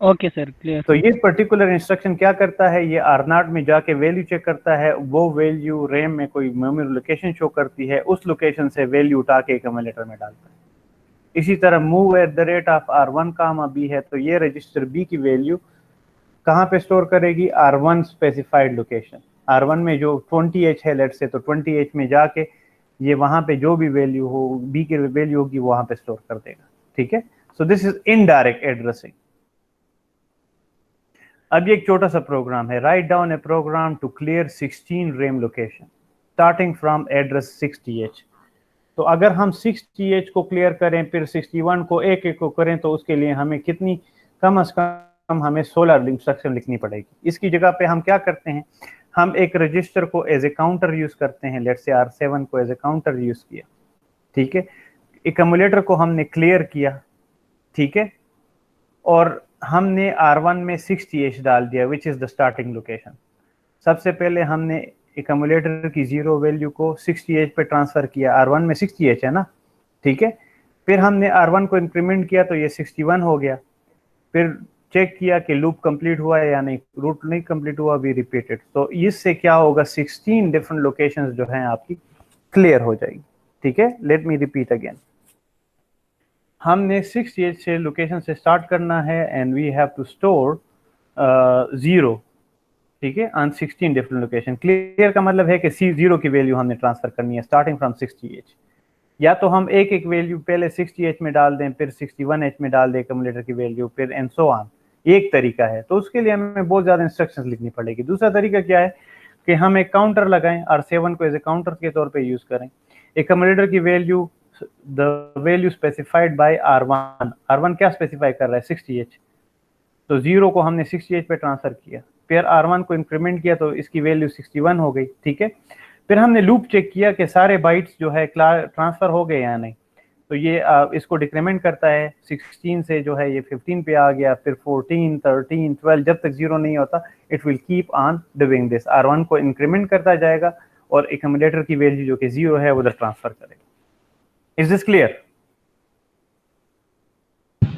ओके सर, क्लियर। तो ये पर्टिकुलर इंस्ट्रक्शन क्या करता है, ये R0 में जाके वैल्यू चेक करता है, वो वैल्यू रैम में कोई मेमोरी लोकेशन शो करती है, उस लोकेशन से वैल्यू उठा के एक्यूमुलेटर में डालता है। इसी तरह move at the rate of R1 comma B है, तो ये रजिस्टर B की वैल्यू कहाँ पे स्टोर करेगी, R1 स्पेसिफाइड लोकेशन। R1 में जो 20H है लेट से, तो 20H में जाके ये वहां पे जो भी वैल्यू हो, B की वैल्यू होगी, वहां पे स्टोर कर देगा। ठीक है, so this is indirect addressing. अब ये एक छोटा सा प्रोग्राम है, write down a program to clear 16 RAM location starting from address 60H। तो अगर हम 60H को क्लियर करें, फिर 61 को एक एक को करें, तो उसके लिए हमें कितनी, कम से कम हमें 16 इंस्ट्रक्शन लिखनी पड़ेगी। इसकी जगह पे हम क्या करते हैं, हम एक रजिस्टर को एज ए काउंटर यूज करते हैं। लेट्स से R7 को एज ए काउंटर यूज किया। ठीक है, एक्यूमुलेटर को हमने क्लियर किया। ठीक है, और हमने R1 में 60H डाल दिया, which is the starting location. सबसे पहले हमने एक्यूमुलेटर की 0 वैल्यू को 60H पे ट्रांसफर किया। R1 में 60H है ना, ठीक है। फिर हमने R1 को इंक्रीमेंट किया तो ये 61 हो गया। फिर चेक किया कि लूप कंप्लीट हुआ है या नहीं, रूट नहीं कंप्लीट हुआ, भी रिपीटेड। तो इससे क्या होगा, 16 डिफरेंट लोकेशंस जो हैं आपकी क्लियर हो जाएगी। ठीक है, लेट मी रिपीट अगेन। हमने 60H से लोकेशन से स्टार्ट करना है and we have to store 0, ठीक है, ऑन 16 डिफरेंट लोकेशन। क्लियर का मतलब है कि C0 की वैल्यू हमने ट्रांसफर करनी है स्टार्टिंग फ्रॉम 60H। या तो हम एक एक वैल्यू पहले 60H में डाल दें, फिर 61H में डाल दें एक्यूमुलेटर की वैल्यू, फिर एंड सो ऑन। एक तरीका है, तो उसके लिए हमें बहुत ज़्यादा इंस्ट्रक्शंस लिखनी पड़ेगी। दूसरा तरीका क्या है कि हम एक काउंटर लगाएं, R7 को एज ए काउंटर के तौर पे यूज़ करें। एक्यूमुलेटर की value, the value specified by R1 क्या स्पेसिफाई कर रहा है, 60H। तो 0 को हमने 60H पे ट्रांसफर किया, फिर R1 को इंक्रीमेंट किया तो इसकी वैल्यू 61 हो गई। ठीक है, फिर हमने लूप चेक किया कि सारे बाइट्स जो है ट्रांसफर हो गए या नहीं। तो ये इसको डिक्रीमेंट करता है, 16 से जो है ये 15 पे आ गया, फिर 14, 13, 12, जब तक 0 नहीं होता it will keep on doing this. R1 को इंक्रीमेंट करता जाएगा और एक्यूमुलेटर की वैल्यू जो कि 0 है उधर ट्रांसफर करेगा। Is this clear?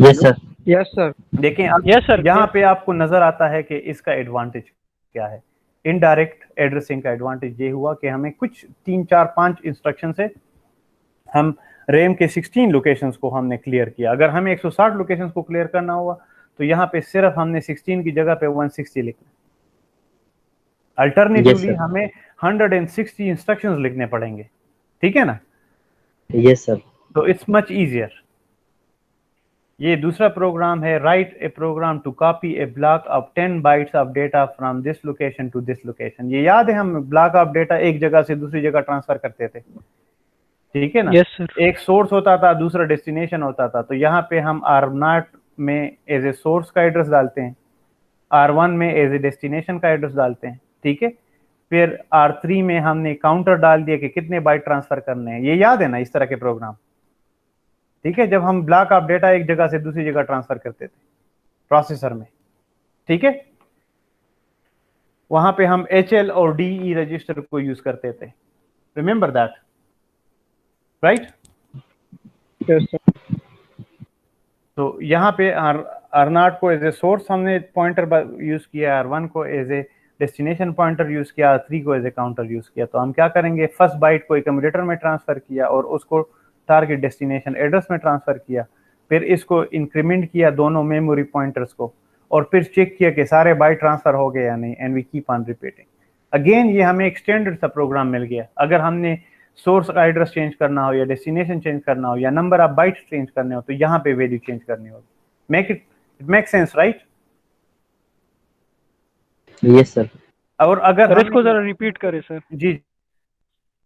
Yes sir. Yes sir. देखें अब यस सर, यहाँ पे आपको नजर आता है कि इसका एडवांटेज क्या है। इनडायरेक्ट एड्रेसिंग का एडवांटेज ये हुआ कि हमें कुछ 3, 4, 5 इंस्ट्रक्शन से हम रैम के 16 लोकेशंस को हमने क्लियर किया। अगर हमें 160 लोकेशंस को क्लियर करना हुआ तो यहाँ पे सिर्फ हमने 16 की जगह पे 160 लिखना। अल्टरनेटिवली हमें 160 इंस्ट्रक्शंस लिखने पड़ेंगे। ठीक है ना? Yes sir. तो इट्स मच इजियर। ये दूसरा प्रोग्राम है, write a program to copy a block of 10 bytes of data from this location to this location. ये याद है, हम ब्लॉक ऑफ डेटा एक जगह से दूसरी जगह ट्रांसफर करते थे। ठीक है ना? Yes sir. एक सोर्स होता था, दूसरा डेस्टिनेशन होता था। तो यहाँ पे हम R0 में एज ए सोर्स का एड्रेस डालते हैं, R1 में एज ए डेस्टिनेशन का एड्रेस डालते हैं। ठीक है, फिर R3 में हमने काउंटर डाल दिया कि कितने बाइट ट्रांसफर करने हैं। ये याद है ना इस तरह के प्रोग्राम, ठीक है, जब हम ब्लॉक ऑफ डेटा एक जगह से दूसरी जगह ट्रांसफर करते थे प्रोसेसर में, ठीक है, वहां पे हम HL और DE रजिस्टर को यूज करते थे, रिमेंबर दैट, राइट? तो यहाँ पे R0 को एज ए सोर्स हमने पॉइंटर यूज किया, R1 को as a destination pointer use किया, R3 को एज ए काउंटर यूज किया। तो हम क्या करेंगे, फर्स्ट बाइट को एक्यूमुलेटर में ट्रांसफर किया और उसको टारगेट डेस्टिनेशन एड्रेस में ट्रांसफर किया, फिर इसको इंक्रीमेंट किया दोनों मेमोरी पॉइंटर्स को, और फिर चेक किया कि सारे बाइट ट्रांसफर हो गए या नहीं, and we keep on repeating again. ये हमें एक स्टैंडर्ड सा प्रोग्राम मिल गया। अगर हमने सोर्स का एड्रेस चेंज करना हो या डेस्टिनेशन चेंज करना हो या नंबर ऑफ बाइट्स चेंज करने हो तो यहाँ पे वैल्यू चेंज करनी होगी। Make it make sense, right? Yes sir. और अगर इसको जरा रिपीट करें सर। जी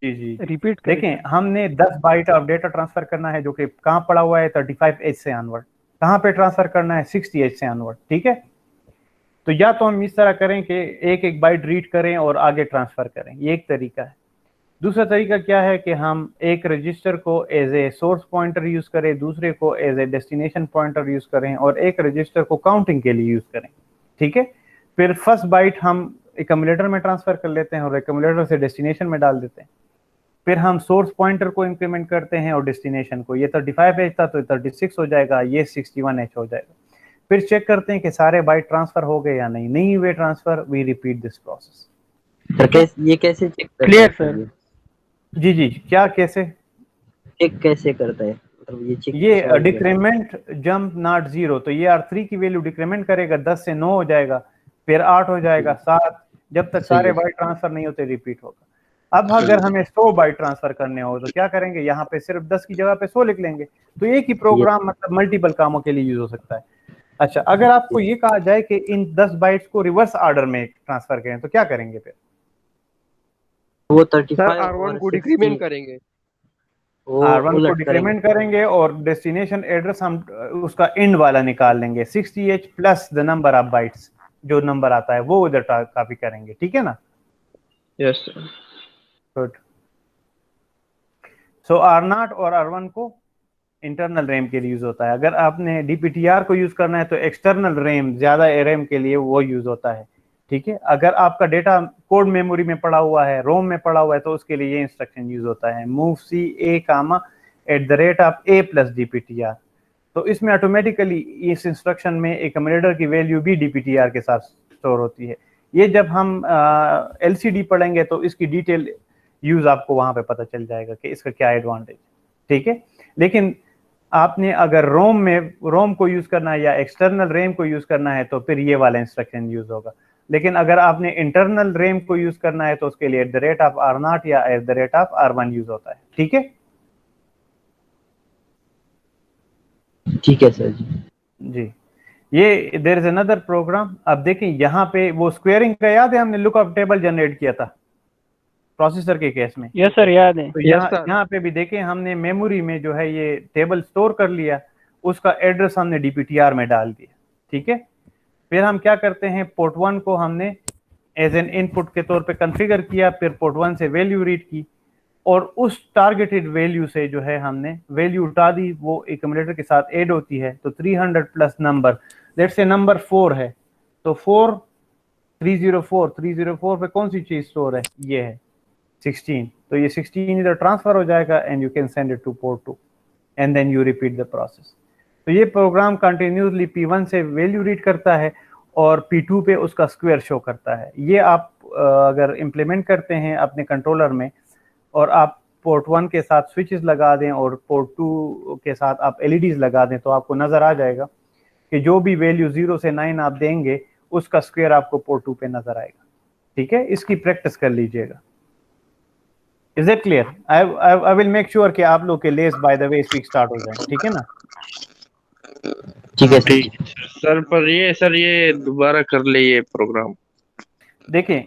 जी जी रिपीट करें। देखें, हमने 10 बाइट ऑफ डेटा ट्रांसफर करना है जो कि कहाँ पड़ा हुआ है, 35H से ऑनवर्ड। कहाँ पे ट्रांसफर करना है, 60H से ऑनवर्ड, ठीक है। तो या तो हम इस तरह करें कि एक एक बाइट रीड करें और आगे ट्रांसफर करें, ये एक तरीका है। दूसरा तरीका क्या है कि हम एक रजिस्टर को as a source pointer use करें, दूसरे को as a destination pointer use करें और एक रजिस्टर को काउंटिंग के लिए यूज करें, ठीक है। फिर फर्स्ट बाइट हम एक्यूमुलेटर में ट्रांसफर कर लेते हैं और एक्यूमुलेटर से डेस्टिनेशन में डाल देते हैं। फिर हम सोर्स पॉइंटर को इंक्रीमेंट करते हैं और डेस्टिनेशन को, ये 35H था तो 36 हो जाएगा, ये 61H हो जाएगा। फिर चेक करते हैं कि सारे बाइट ट्रांसफर हो गए या नहीं हुए transfer, we repeat this process. Sir ये कैसे चेक करता क्लियर है सर? जी जी, क्या कैसे चेक कैसे करता है, मतलब ये चेक ये डिक्रीमेंट जंप नॉट 0, तो ये R3 की वैल्यू डिक्रीमेंट करेगा, 10 से 9 हो जाएगा, फिर 8 हो जाएगा, 7, जब तक सारे बाइट ट्रांसफर नहीं होते रिपीट होगा। अब अगर हमें 100 बाइट ट्रांसफर करने हो तो क्या करेंगे, यहाँ पे सिर्फ 10 की जगह पे 100 लिख लेंगे। तो एक ही प्रोग्राम मतलब मल्टीपल कामों के लिए यूज हो सकता है। अच्छा, अगर आपको ये कहा जाए कि इन 10 बाइट्स को रिवर्स ऑर्डर में ट्रांसफर करें तो क्या करेंगे फिर? वो 35 सर R1 को डिक्रीमेंट करेंगे, R1 को डिक्रीमेंट करेंगे और डेस्टिनेशन एड्रेस हम उसका एंड वाला निकाल लेंगे, 60H plus the number of bytes, जो नंबर आता है वो उधर कॉपी करेंगे, ठीक है ना? Yes sir. गुड। सो R0 और R1 को इंटरनल रैम के लिए यूज होता है। अगर आपने DPTR को यूज करना है तो एक्सटर्नल रैम, ज्यादा रैम के लिए वो यूज होता है, ठीक है। अगर आपका डेटा कोड मेमोरी में पड़ा हुआ है, रोम में पड़ा हुआ है, तो उसके लिए ये इंस्ट्रक्शन यूज होता है, move CA, @ A + DPTR। तो इसमें ऑटोमेटिकली इस इंस्ट्रक्शन में एक्यूमुलेटर की वैल्यू भी DPTR के साथ स्टोर होती है। ये जब हम LCD पढ़ेंगे तो इसकी डिटेल यूज आपको वहां पे पता चल जाएगा कि इसका क्या एडवांटेज, ठीक है। लेकिन आपने अगर रोम को यूज करना है या एक्सटर्नल रैम को यूज करना है तो फिर ये वाला इंस्ट्रक्शन यूज होगा। लेकिन अगर आपने इंटरनल रैम को यूज करना है तो उसके लिए @R0 या @R1 यूज होता है, ठीक है। ठीक है सर जी, ये देयर इज अनदर प्रोग्राम। अब देखें यहाँ पे वो स्क्वेयरिंग का याद है, हमने लुकअप टेबल जनरेट किया था प्रोसेसर के केस में। यस सर, याद है। तो यहाँ पे भी देखें, हमने मेमोरी में जो है ये टेबल स्टोर कर लिया, उसका एड्रेस हमने DPTR में डाल दिया, ठीक है। फिर हम क्या करते हैं, पोर्ट 1 को हमने एज एन इनपुट के तौर पे कॉन्फ़िगर किया, फिर पोर्ट 1 से वैल्यू रीड की और उस टारगेटेड वैल्यू से जो है हमने वैल्यू उठा दी, वो एक्यूमुलेटर के साथ ऐड होती है। तो 300 plus number, let's say number 4 है, तो 304 पे कौन सी चीज स्टोर है, ये है 16, तो ये 16 इधर ट्रांसफर हो जाएगा and you can send it to port 2 and then you repeat the process. तो ये प्रोग्राम कंटिन्यूसली P1 से वैल्यू रीड करता है और P2 पे उसका स्क्वायर शो करता है। ये आप अगर इम्प्लीमेंट करते हैं अपने कंट्रोलर में और आप पोर्ट 1 के साथ स्विचेस लगा दें और पोर्ट 2 के साथ आप LEDs लगा दें तो आपको नजर आ जाएगा कि जो भी वैल्यू 0 से 9 आप देंगे उसका स्क्वायर आपको पोर्ट 2 पे नजर आएगा, ठीक है। इसकी प्रैक्टिस कर लीजिएगा। Is it clear? I will make sure कि आप लोग के less by the way speak start हो जाए, ठीक है ना? ठीक है सर। पर ये दोबारा कर ले ये प्रोग्राम। देखें,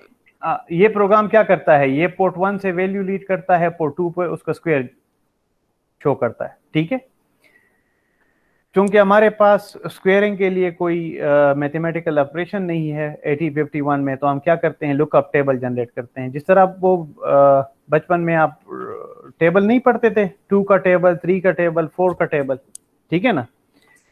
ये प्रोग्राम क्या करता है, ये पोर्ट 1 से वैल्यू रीड करता है, पोर्ट 2 पे उसका स्क्वायर शो करता है, ठीक है। चूंकि हमारे पास स्क्वेयरिंग के लिए कोई मैथमेटिकल ऑपरेशन नहीं है 8051 में, तो हम क्या करते हैं, लुकअप टेबल जनरेट करते हैं। जिस तरह वो बचपन में आप टेबल नहीं पढ़ते थे, 2 का टेबल, 3 का टेबल, 4 का टेबल, ठीक है ना,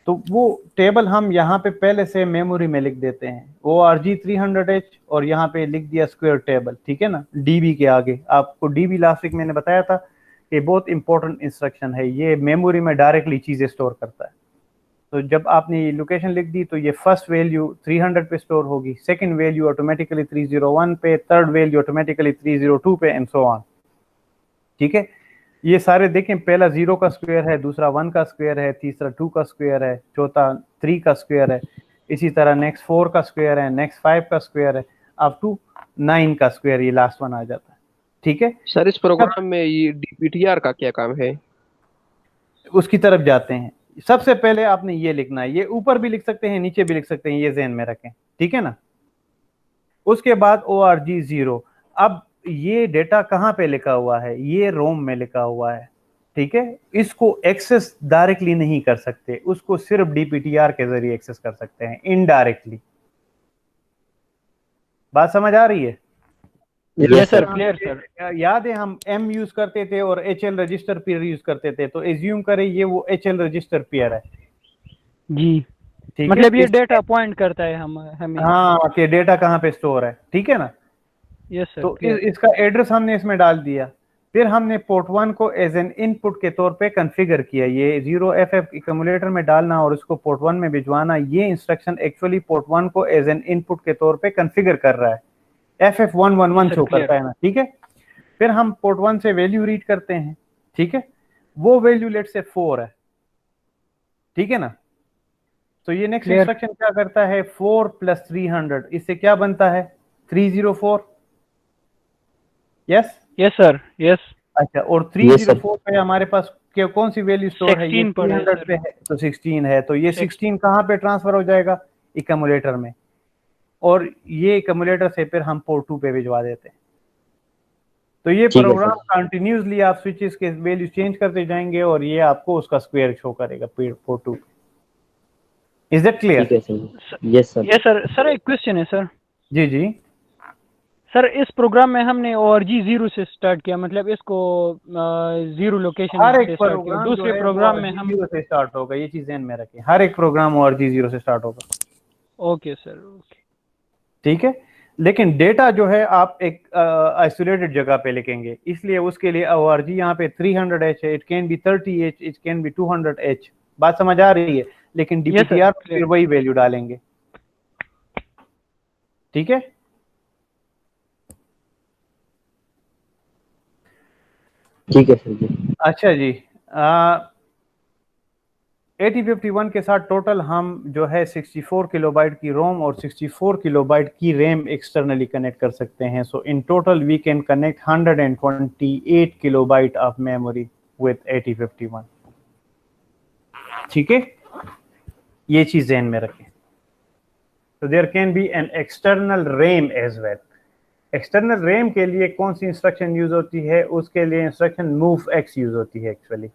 तो वो टेबल हम यहाँ पे पहले से मेमोरी में लिख देते हैं, ORG 300H, और यहाँ पे लिख दिया स्क्वायर टेबल, ठीक है ना, DB के आगे। आपको DB लास्ट वीक मैंने बताया था कि बहुत इंपॉर्टेंट इंस्ट्रक्शन है, ये मेमोरी में डायरेक्टली चीजें स्टोर करता है। तो जब आपने ये लोकेशन लिख दी तो ये फर्स्ट वैल्यू 300 पे स्टोर होगी, सेकंड वैल्यू ऑटोमेटिकली 301 पे, थर्ड वैल्यू ऑटोमेटिकली 302 पे, एंड सो ऑन, ठीक है। ये सारे देखें, पहला 0 का स्क्वायर है, दूसरा 1 का स्क्वायर है, तीसरा 2 का स्क्वायर है, चौथा 3 का स्क्वायर है, इसी तरह नेक्स्ट 4 का स्क्वायर है, नेक्स्ट 5 का स्क्वायर है, अप टू 9 का स्क्वायर, ये लास्ट वन आ जाता है, ठीक है। सर इस प्रोग्राम में ये DPTR का क्या काम है? उसकी तरफ जाते हैं। सबसे पहले आपने ये लिखना है, ये ऊपर भी लिख सकते हैं, नीचे भी लिख सकते हैं, ये ज़हन में रखें, ठीक है ना। उसके बाद ORG 0। अब ये डेटा कहाँ पे लिखा हुआ है, ये रोम में लिखा हुआ है, ठीक है। इसको एक्सेस डायरेक्टली नहीं कर सकते, उसको सिर्फ DPTR के जरिए एक्सेस कर सकते हैं, इनडायरेक्टली। बात समझ आ रही है? Yes sir, clear sir. याद है हम M यूज करते थे और HL रजिस्टर पेयर यूज करते थे, तो एज्यूम करें ये वो HL रजिस्टर पेयर है जी, ठीक मतलब है? ये डेटा पॉइंट करता है हमें। हाँ, कि डेटा कहाँ पे स्टोर है, ठीक है ना। यस सर, तो इसका एड्रेस हमने इसमें डाल दिया, फिर हमने पोर्ट 1 को एज एन इनपुट के तौर पे कॉन्फ़िगर किया, ये 0FF एक्यूमुलेटर में डालना और उसको पोर्ट 1 में भिजवाना। ये इंस्ट्रक्शन एक्चुअली पोर्ट 1 को एज एन इनपुट के तौर पे कॉन्फ़िगर कर रहा है, FF111 शो करता है ना, ठीक है। फिर हम पोर्ट 1 से वैल्यू रीड करते हैं, ठीक है, वो वैल्यू लेट से 4 है, ठीक है ना। तो ये नेक्स्ट इंस्ट्रक्शन क्या करता है, 4 + 300, इससे क्या बनता है, 304। Yes yes sir, yes. अच्छा, और 304 पे हमारे पास कौन सी वैल्यू स्टोर है, ये 300 पे है, तो 16 है, तो ये 16 कहाँ पे ट्रांसफर हो जाएगा, एक्यूमुलेटर में, और ये एक्यूमुलेटर से फिर हम पोर्ट 2 पे भिजवा देते हैं। तो ये प्रोग्राम कंटिन्यूसली आप स्विचेस के वैल्यू चेंज करते जाएंगे और ये आपको उसका स्क्वायर शो करेगा पोर्ट 2 पे। Is that clear? Yes sir. Yes sir. Sir एक क्वेश्चन है सर। जी जी सर, इस प्रोग्राम में हमने ORG 0 से स्टार्ट किया, मतलब इसको 0 लोकेशन हर से एक स्टार्ट किया। दूसरे प्रोग्राम में हम 0 से स्टार्ट होगा, ये चीज ध्यान में रखें, हर एक प्रोग्राम ORG 0 से स्टार्ट होगा। ओके सर, ओके, ठीक है। लेकिन डेटा जो है आप एक आइसोलेटेड जगह पे लिखेंगे, इसलिए उसके लिए ORG यहाँ पे 300H है, it can B 30H, it can B 200H। बात समझ आ रही है? लेकिन DPTR फिर वही वैल्यू डालेंगे, ठीक है। ठीक है सर जी। अच्छा जी, 8051 के साथ टोटल हम जो है 64 किलोबाइट की रोम और 64 किलोबाइट की रैम एक्सटर्नली कनेक्ट कर सकते हैं। So in total we can connect 128 kilobyte of memory with 8051, ठीक है। ये चीज ध्यान में रखें। तो there can be an external RAM as well. External RAM के लिए कौन सी इंस्ट्रक्शन यूज होती है, उसके लिए इंस्ट्रक्शन MOVX यूज होती है एक्चुअली।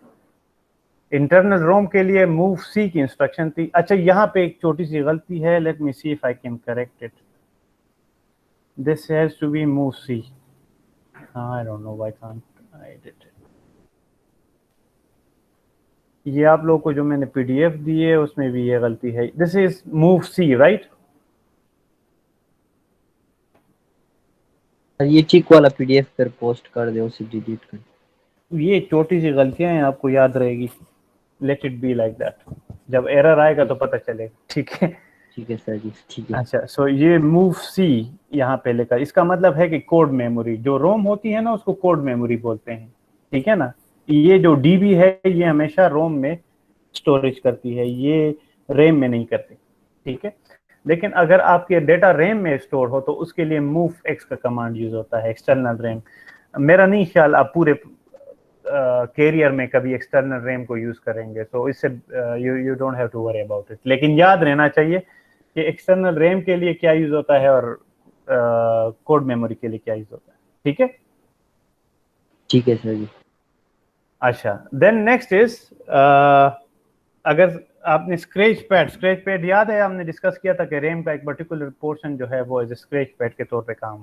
इंटरनल रोम के लिए MOVC की इंस्ट्रक्शन थी। अच्छा, यहाँ पे एक छोटी सी गलती है, let me see if I can correct it. This has to be MOVC, I don't know why can't I did it. ये आप लोगों को जो मैंने PDF दी है उसमें भी ये गलती है, दिस इज MOVC, राइट? ये चीक वाला PDF पर पोस्ट कर दे, उसे डिलीट कर। ये छोटी सी गलतियां हैं, आपको याद रहेगी, let it be like that. जब एरर आएगा तो पता चलेगा, ठीक है। ठीक है सर जी, ठीक है। अच्छा, सो ये MOVC यहाँ पे लिखा, इसका मतलब है कि कोड मेमोरी जो रोम होती है ना, उसको कोड मेमोरी बोलते हैं, ठीक है ना। ये जो DB है ये हमेशा रोम में स्टोरेज करती है, ये रैम में नहीं करती, ठीक है। लेकिन अगर आपके डेटा रैम में स्टोर हो तो उसके लिए MOVX का कमांड यूज होता है, एक्सटर्नल रैम। मेरा नहीं ख्याल आप पूरे कैरियर में कभी एक्सटर्नल रैम को यूज करेंगे, तो इससे you don't have to worry about it. लेकिन याद रहना चाहिए कि एक्सटर्नल रैम के लिए क्या यूज होता है और कोड मेमोरी के लिए क्या यूज होता है, ठीक है। ठीक है सर जी। अच्छा, देन नेक्स्ट इज अगर आपने स्क्रैच पैड याद है, हमने डिस्कस किया था कि रैम का एक पर्टिकुलर पोर्शन जो है वो एज स्क्रैच पैड के तौर पे काम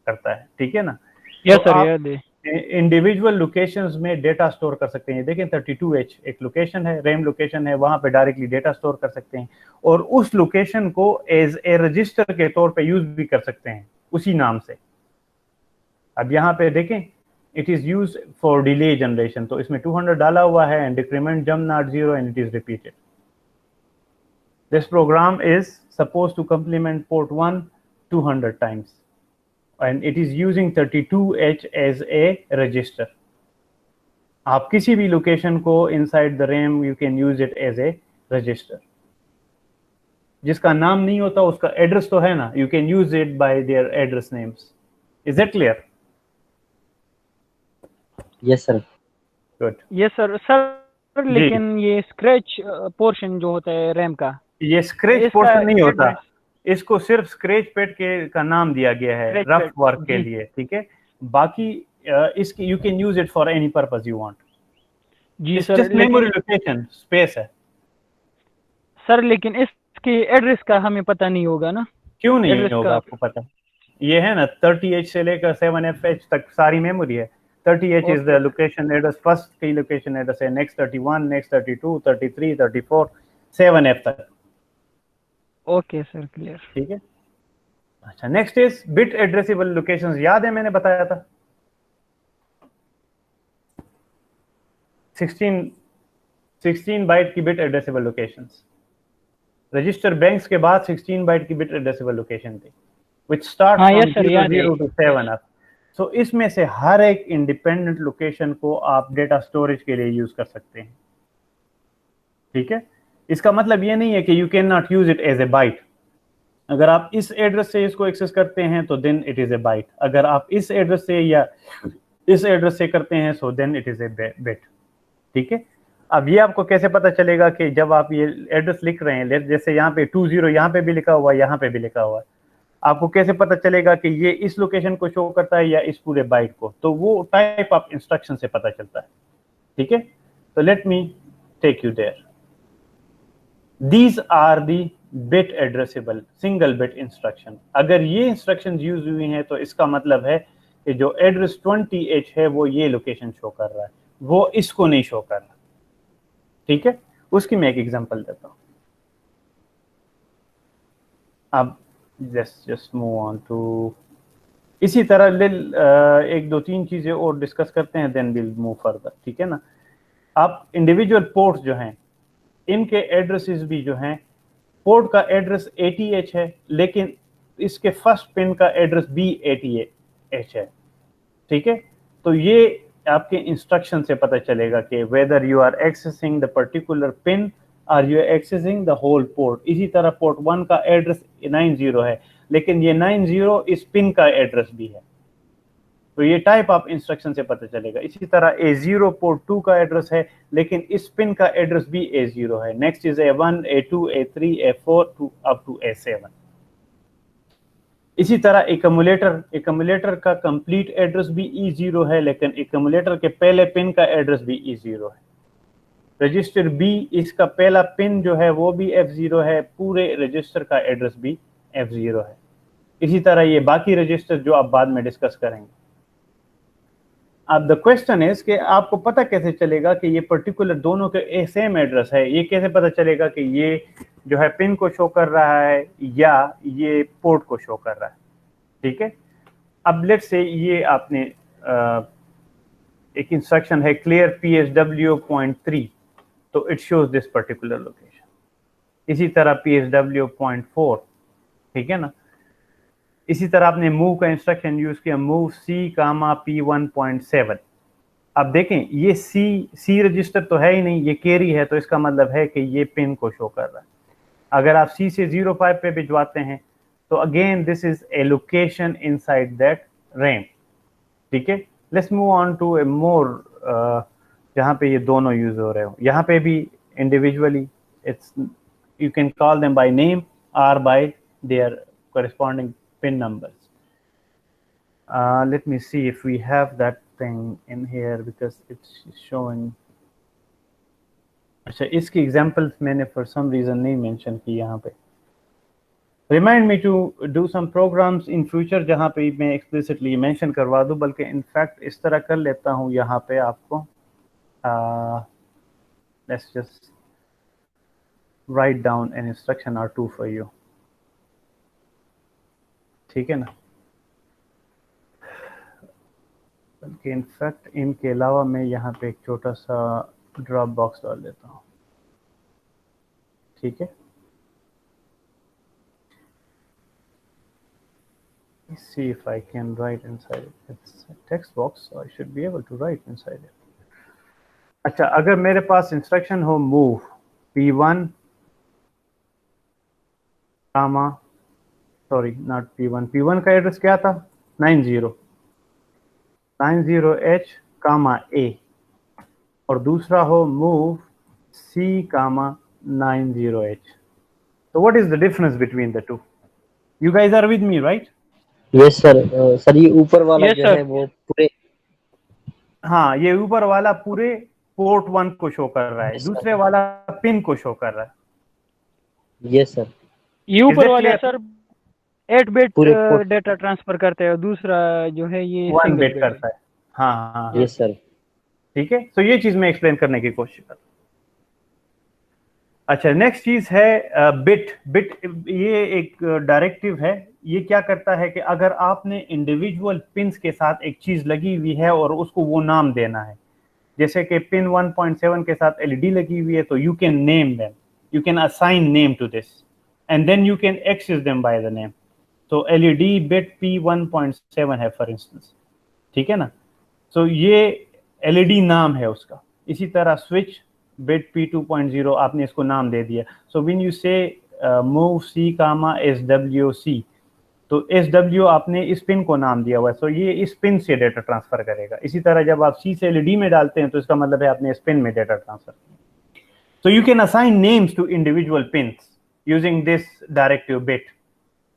करता है, ठीक है ना। यस तो सर, आप याद है। इंडिविजुअल लोकेशंस में डेटा स्टोर कर सकते हैं। देखें 32H एक लोकेशन है, रैम लोकेशन है, वहां पे डायरेक्टली डेटा स्टोर कर सकते हैं और उस लोकेशन को एज ए रजिस्टर के तौर पे यूज भी कर सकते हैं उसी नाम से। अब यहाँ पे देखें it is use for delay generation, तो इसमें 200 डाला हुआ है and decrement jump not zero and it is repeated. This program is suppose to complement port 1 200 times and it is using 32H as a register. आप किसी भी location को inside the RAM you can use it as a register. जिसका नाम नहीं होता उसका address तो है ना, you can use it by their address names. Is that clear? Yes sir. Good. Yes sir. Sir लेकिन ये स्क्रैच पोर्शन जो होता है रैम का, ये स्क्रैच इसका पोर्शन नहीं होता, address- इसको सिर्फ स्क्रैच पैड के का नाम दिया गया है Scratch रफ pad, वर्क के जी। लिए, ठीक है। बाकी इसकी you can use it for any purpose you want. जी It's sir, just memory location, space है। सर लेकिन इसके एड्रेस का हमें पता नहीं होगा ना। क्यों नहीं एड्रेस होगा का आपको पता? ये है ना 30H से लेकर 7FH तक सारी मेमोरी है। 30H is the location address, first की लोकेशन एड्रेस है, नेक्स्ट 31, नेक्स्ट 32, 33, 34, 7F तक। Okay sir, clear. ठीक है। अच्छा, next is bit addressable locations. याद है मैंने बताया था 16 बाइट की bit addressable locations. Register banks के बाद 16 बाइट की बिट एड्रेसेबल लोकेशन थी which start हाँ, from yes, sir, 00 to 7F। सो इसमें से हर एक इंडिपेंडेंट लोकेशन को आप डेटा स्टोरेज के लिए यूज कर सकते हैं, ठीक है। इसका मतलब ये नहीं है कि you can not use it as a byte. अगर आप इस एड्रेस से इसको एक्सेस करते हैं तो then it is a byte, अगर आप इस एड्रेस से या इस एड्रेस से करते हैं so then it is a bit, ठीक है। अब ये आपको कैसे पता चलेगा कि जब आप ये एड्रेस लिख रहे हैं, जैसे यहाँ पे 20 यहाँ पे भी लिखा हुआ है, यहाँ पे भी लिखा हुआ है, आपको कैसे पता चलेगा कि ये इस लोकेशन को शो करता है या इस पूरे बाइट को? तो वो टाइप ऑफ इंस्ट्रक्शन से पता चलता है, ठीक है। तो let me take you there. These are the bit addressable single bit instruction. अगर ये इंस्ट्रक्शन यूज हुई हैं तो इसका मतलब है कि जो एड्रेस 20H है वो ये लोकेशन शो कर रहा है, वो इसको नहीं शो कर रहा, ठीक है। उसकी मैं एक एग्जांपल देता हूं। अब just move on to इसी तरह एक दो तीन चीजें और डिस्कस करते हैं, देन विल मूव फर्दर, ठीक है ना। आप इंडिविजुअल पोर्ट्स जो हैं इनके एड्रेसेस भी जो हैं, पोर्ट का एड्रेस 80H है लेकिन इसके फर्स्ट पिन का एड्रेस भी 80H है, ठीक है। तो ये आपके इंस्ट्रक्शन से पता चलेगा कि whether you are accessing the particular pin or you are accessing the whole port. इसी तरह पोर्ट 1 का एड्रेस 90 है लेकिन ये 90 इस पिन का एड्रेस भी है, तो ये टाइप ऑफ इंस्ट्रक्शन से पता चलेगा। इसी तरह A0 पोर्ट 2 का एड्रेस है लेकिन इस पिन का एड्रेस भी A0 है। Next is A1, A2, A3, A4 to up to A7। इसी तरह एकम्युलेटर का कंप्लीट एड्रेस भी E0 है लेकिन एकम्युलेटर के पहले पिन का एड्रेस भी E0 है। रजिस्टर B, इसका पहला पिन जो है वो भी F0 है, पूरे रजिस्टर का एड्रेस भी F0 है। इसी तरह ये बाकी रजिस्टर जो आप बाद में डिस्कस करेंगे। अब द क्वेश्चन इज कि आपको पता कैसे चलेगा कि ये पर्टिकुलर दोनों के सेम एड्रेस है? ये कैसे पता चलेगा कि ये जो है पिन को शो कर रहा है या ये पोर्ट को शो कर रहा है, ठीक है। अब लेट्स से ये आपने एक इंस्ट्रक्शन है क्लियर PSW.3, तो it shows this particular location. इसी तरह PSW.4, ठीक है ना। इसी तरह आपने मूव का इंस्ट्रक्शन यूज किया, मूव C, P1.7। अब देखें ये C रजिस्टर तो है ही नहीं, ये कैरी है, तो इसका मतलब है कि ये पिन को शो कर रहा है। अगर आप C से 05 पे भिजवाते हैं तो again this is A location inside that RAM, ठीक है। लेट्स मूव ऑन टू ए मोर जहाँ पे ये दोनों यूज हो रहे हो। यहाँ पे भी individually it's you can call them by name or by their corresponding pin numbers. Let me see if we have that thing in here because it's showing. अच्छा, इसकी एग्जांपल्स मैंने फॉर सम रीजन नहीं mention की यहाँ पे। Remind me to do some programs in future जहाँ पे मैं एक्सप्लिसिटली मेंशन करवा दूँ, बल्कि इनफैक्ट इस तरह कर लेता हूँ यहाँ पे आपको। Let's just write down an instruction और टू फॉर यू, ठीक है ना। बल्कि इनफैक्ट इनके अलावा मैं यहाँ पे एक छोटा सा ड्रॉप बॉक्स डाल देता हूँ, ठीक है। Let's see if I can write inside it. It's a text box, so I should be able to write inside it. अच्छा, अगर मेरे पास इंस्ट्रक्शन हो move P1 comma, sorry not P1, P1 का एड्रेस क्या था 90H कामा A, और दूसरा हो move C comma 90H. So what is the difference between the two? You guys are with me, right? Yes sir. Sir ये ऊपर वाला Yes, जो sir. है वो पूरे, हाँ, ये ऊपर वाला पूरे पोर्ट 1 को शो कर रहा है, Yes, दूसरे sir. वाला पिन को शो कर रहा है। यस सर, ये ऊपर that वाला clear? सर 8 बिट पूरे port- डेटा ट्रांसफर करते हैं और दूसरा जो है ये 1 सिंगल बिट बिट करता है। हाँ हाँ, यस सर। ठीक है। तो ये चीज मैं एक्सप्लेन करने की कोशिश कर। अच्छा, नेक्स्ट चीज है बिट। बिट ये एक डायरेक्टिव है। ये क्या करता है कि अगर आपने इंडिविजुअल पिन्स के साथ एक चीज लगी हुई है और उसको वो नाम देना है, जैसे कि पिन 1.7 के साथ एलईडी लगी हुई है, तो you can name them, you can assign name to this and then you can access them by the name. तो एलईडी बिट P1.7 है फॉर इंस्टेंस, ठीक है ना। तो ये एलईडी नाम है उसका। इसी तरह स्विच बिट P2.0 आपने इसको नाम दे दिया। सो व्हेन यू से मूव C कामा SWC, तो SW आपने इस पिन को नाम दिया हुआ है, सो ये इस पिन से डेटा ट्रांसफर करेगा। इसी तरह जब आप C से LED में डालते हैं तो इसका मतलब है आपने इस पिन में डेटा ट्रांसफर किया। So you can assign names to individual pins using this directive bit,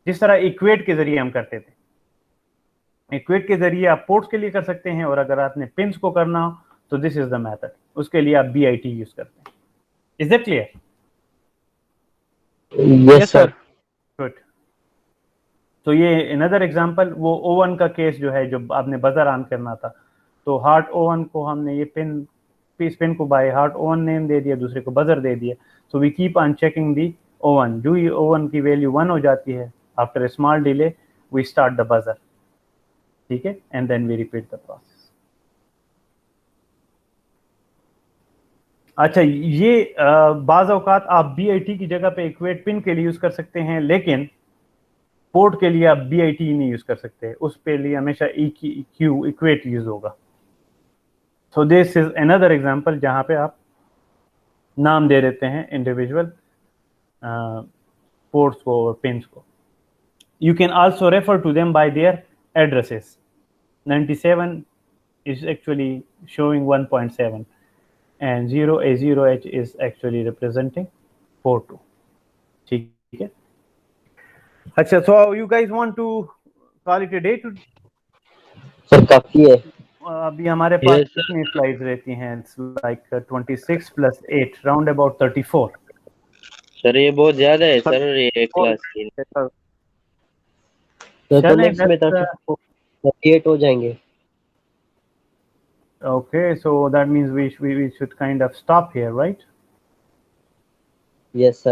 जिस तरह इक्वेट के जरिए हम करते थे। इक्वेट के जरिए आप पोर्ट्स के लिए कर सकते हैं, और अगर आपने पिन्स को करना हो तो दिस इज द मेथड, उसके लिए आप BIT यूज करते हैं। Is that clear? Yes sir. Good. तो ये अनदर एग्जांपल, वो ओवन का केस जो है, जो आपने बजर ऑन करना था, तो हार्ट ओवन को हमने ये पिन, इस पिन को बाय हार्ट ओवन नेम दे दिया, दूसरे को बजर दे दिया। So we keep on checking the oven, जो ये ओवन की वैल्यू 1 हो जाती है, after a small delay we start the buzzer, ठीक है, and then we repeat the process. अच्छा, ये बाज़ औक़ात आप BIT की जगह पे इक्वेट पिन के लिए यूज कर सकते हैं, लेकिन पोर्ट के लिए आप BIT नहीं यूज कर सकते, उस पे लिए हमेशा EQ इक्वेट यूज होगा। सो दिस इज अनदर एग्जांपल जहां पे आप नाम दे देते हैं इंडिविजुअल पोर्ट्स को और पिन्स को। You can also refer to them by their addresses. 97 is actually showing 1.7 and 0A0H is actually representing port 2, ठीक है। अच्छा, so you guys want to call it a day to? Sir काफी है। अभी हमारे पास Yes, sir. कितनी slides रहती हैं? It's like 26 plus 8, round about 34. Sir ये बहुत ज्यादा है सर, ये क्लास की। तो चलें, नेक्स्ट में 38 हो जाएंगे। Okay, so that means we should kind of stop here, right? Yes sir.